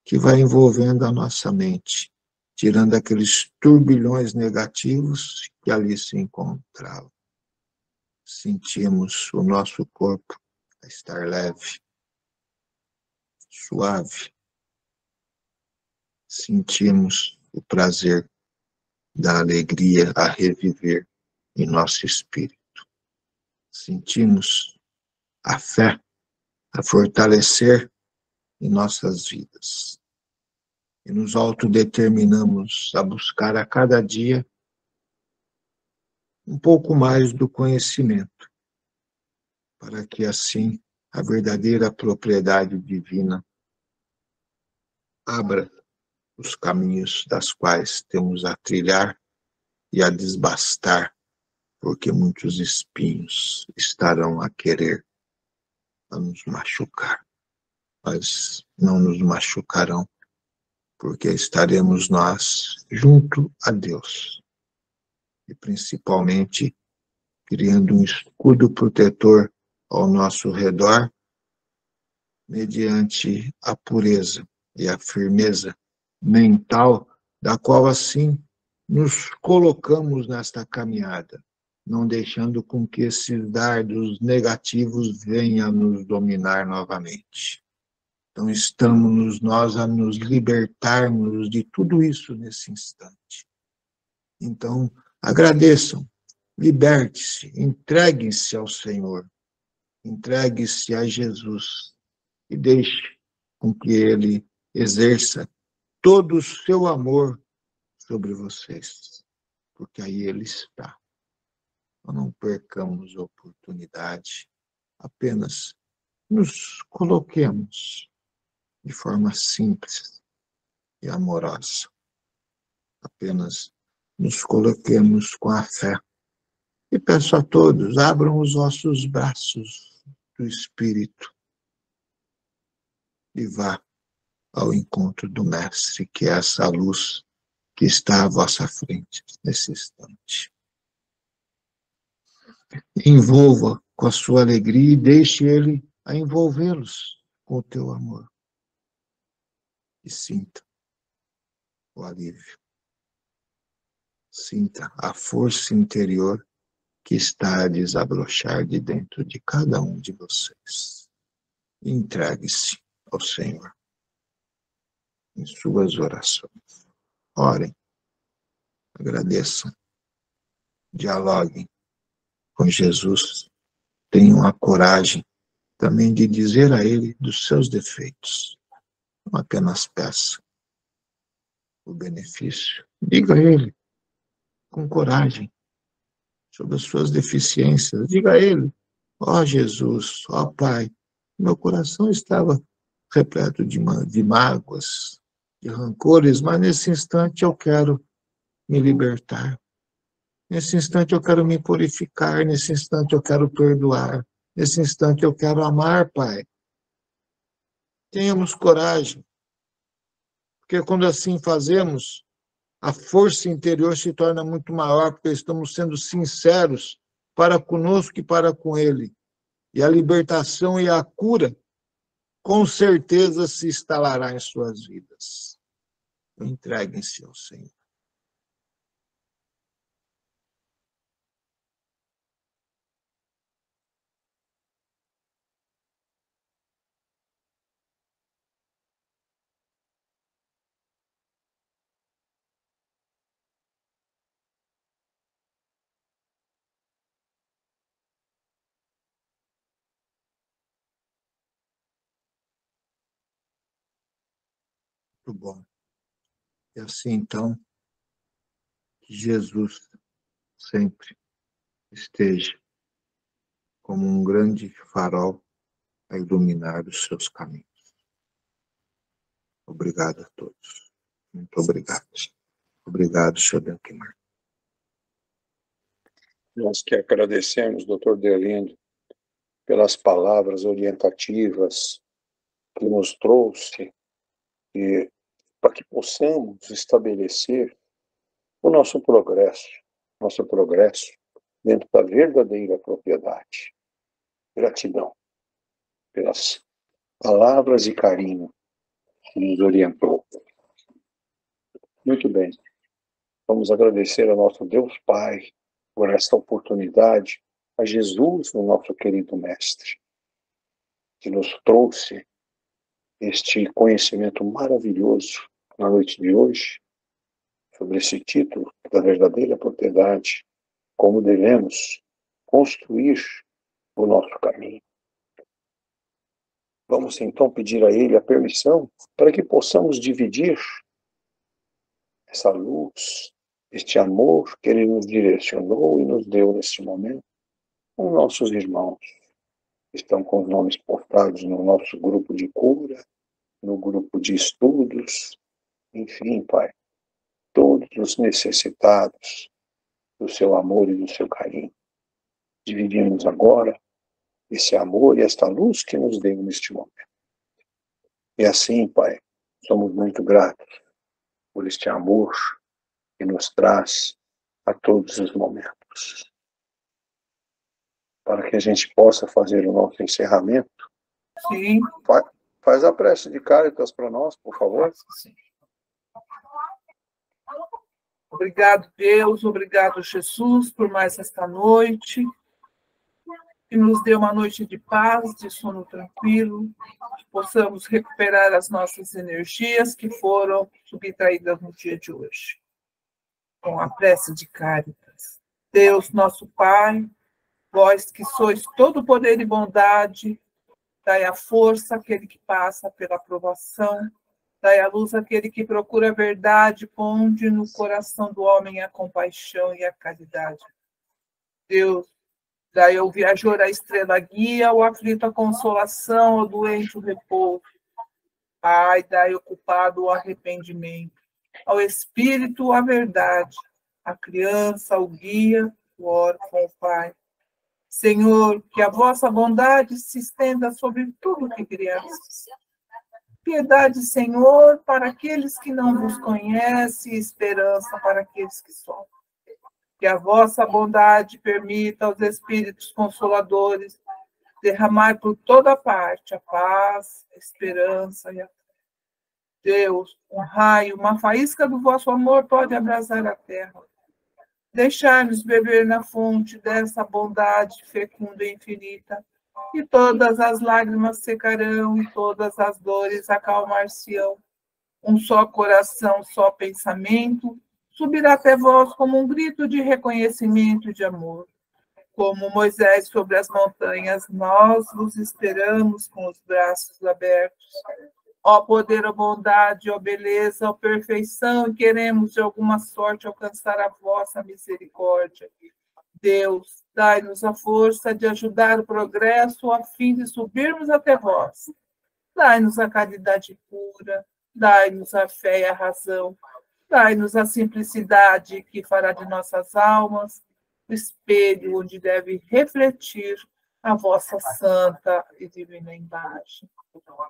que vai envolvendo a nossa mente, tirando aqueles turbilhões negativos que ali se encontravam. Sentimos o nosso corpo a estar leve, suave. Sentimos o prazer da alegria a reviver em nosso espírito. Sentimos a fé a fortalecer em nossas vidas. E nos autodeterminamos a buscar a cada dia um pouco mais do conhecimento, para que assim a verdadeira propriedade divina abra os caminhos das quais temos a trilhar e a desbastar, porque muitos espinhos estarão a querer a nos machucar, mas não nos machucarão, porque estaremos nós junto a Deus e principalmente criando um escudo protetor ao nosso redor, mediante a pureza e a firmeza mental, da qual assim nos colocamos nesta caminhada, não deixando com que esses dardos negativos venham a nos dominar novamente. Então estamos nós a nos libertarmos de tudo isso nesse instante. Então agradeçam, liberte-se, entregue-se ao Senhor, entregue-se a Jesus e deixe com que Ele exerça todo o seu amor sobre vocês, porque aí Ele está. Não percamos a oportunidade, apenas nos coloquemos de forma simples e amorosa. Apenas nos coloquemos com a fé. E peço a todos, abram os vossos braços do Espírito e vá ao encontro do Mestre, que é essa luz que está à vossa frente nesse instante. Envolva com a sua alegria e deixe Ele a envolvê-los com o teu amor. E sinta o alívio. Sinta a força interior que está a desabrochar de dentro de cada um de vocês. Entregue-se ao Senhor em suas orações. Orem, agradeçam, dialoguem com Jesus. Tenham a coragem também de dizer a Ele dos seus defeitos. Não apenas peça o benefício. Diga a Ele com coragem sobre as suas deficiências. Diga a Ele, ó Jesus, ó Pai, meu coração estava repleto de mágoas, de rancores, mas nesse instante eu quero me libertar. Nesse instante eu quero me purificar, nesse instante eu quero perdoar, nesse instante eu quero amar, Pai. Tenhamos coragem, porque quando assim fazemos, a força interior se torna muito maior, porque estamos sendo sinceros para conosco e para com Ele. E a libertação e a cura, com certeza, se instalará em suas vidas. Entreguem-se ao Senhor. Muito bom. E assim, então, que Jesus sempre esteja como um grande farol a iluminar os seus caminhos. Obrigado a todos. Muito obrigado. Obrigado, Sr. Benquimar. Nós que agradecemos, doutor Deolindo, pelas palavras orientativas que nos trouxe e para que possamos estabelecer o nosso progresso dentro da verdadeira propriedade. Gratidão pelas palavras e carinho que nos orientou. Muito bem. Vamos agradecer ao nosso Deus Pai por esta oportunidade, a Jesus, o nosso querido Mestre, que nos trouxe este conhecimento maravilhoso na noite de hoje, sobre esse título da verdadeira propriedade, como devemos construir o nosso caminho. Vamos então pedir a Ele a permissão para que possamos dividir essa luz, este amor que Ele nos direcionou e nos deu neste momento com nossos irmãos que estão com os nomes postados no nosso grupo de cura, no grupo de estudos, enfim, Pai, todos os necessitados do seu amor e do seu carinho. Dividimos agora esse amor e esta luz que nos deu neste momento. E assim, Pai, somos muito gratos por este amor que nos traz a todos os momentos. Para que a gente possa fazer o nosso encerramento, sim, faz a prece de Cáritas para nós, por favor. Sim. Obrigado, Deus, obrigado, Jesus, por mais esta noite, que nos dê uma noite de paz, de sono tranquilo, que possamos recuperar as nossas energias que foram subtraídas no dia de hoje. Com a prece de Cáritas. Deus, nosso Pai, vós que sois todo poder e bondade, dai a força àquele que passa pela provação, dai a luz àquele que procura a verdade, ponde no coração do homem a compaixão e a caridade. Deus, dai ao viajor a estrela guia, ao aflito a consolação, ao doente o repouso. Pai, dai ao culpado o arrependimento, ao espírito a verdade, à criança o guia, o órfão o Pai. Senhor, que a vossa bondade se estenda sobre tudo que criaste. Piedade, Senhor, para aqueles que não vos conhecem, e esperança para aqueles que sofrem. Que a vossa bondade permita aos Espíritos Consoladores derramar por toda parte a paz, a esperança e a fé. Deus, um raio, uma faísca do vosso amor pode abrasar a terra. Deixai-nos beber na fonte dessa bondade fecunda e infinita, e todas as lágrimas secarão, e todas as dores acalmar-se-ão. Um só coração, só pensamento, subirá até vós como um grito de reconhecimento e de amor. Como Moisés sobre as montanhas, nós vos esperamos com os braços abertos. Ó poder, ó bondade, ó beleza, ó perfeição, e queremos de alguma sorte alcançar a vossa misericórdia. Deus, dai-nos a força de ajudar o progresso a fim de subirmos até vós. Dai-nos a caridade pura, dai-nos a fé e a razão, dai-nos a simplicidade que fará de nossas almas o espelho onde deve refletir a vossa santa e divina imagem.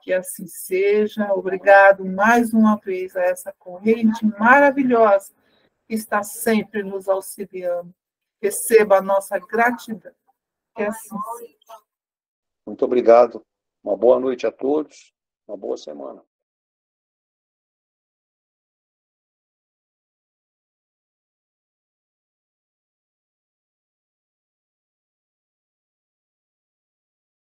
Que assim seja. Obrigado mais uma vez a essa corrente maravilhosa que está sempre nos auxiliando. Receba a nossa gratidão. Que assim seja. Muito obrigado. Uma boa noite a todos. Uma boa semana.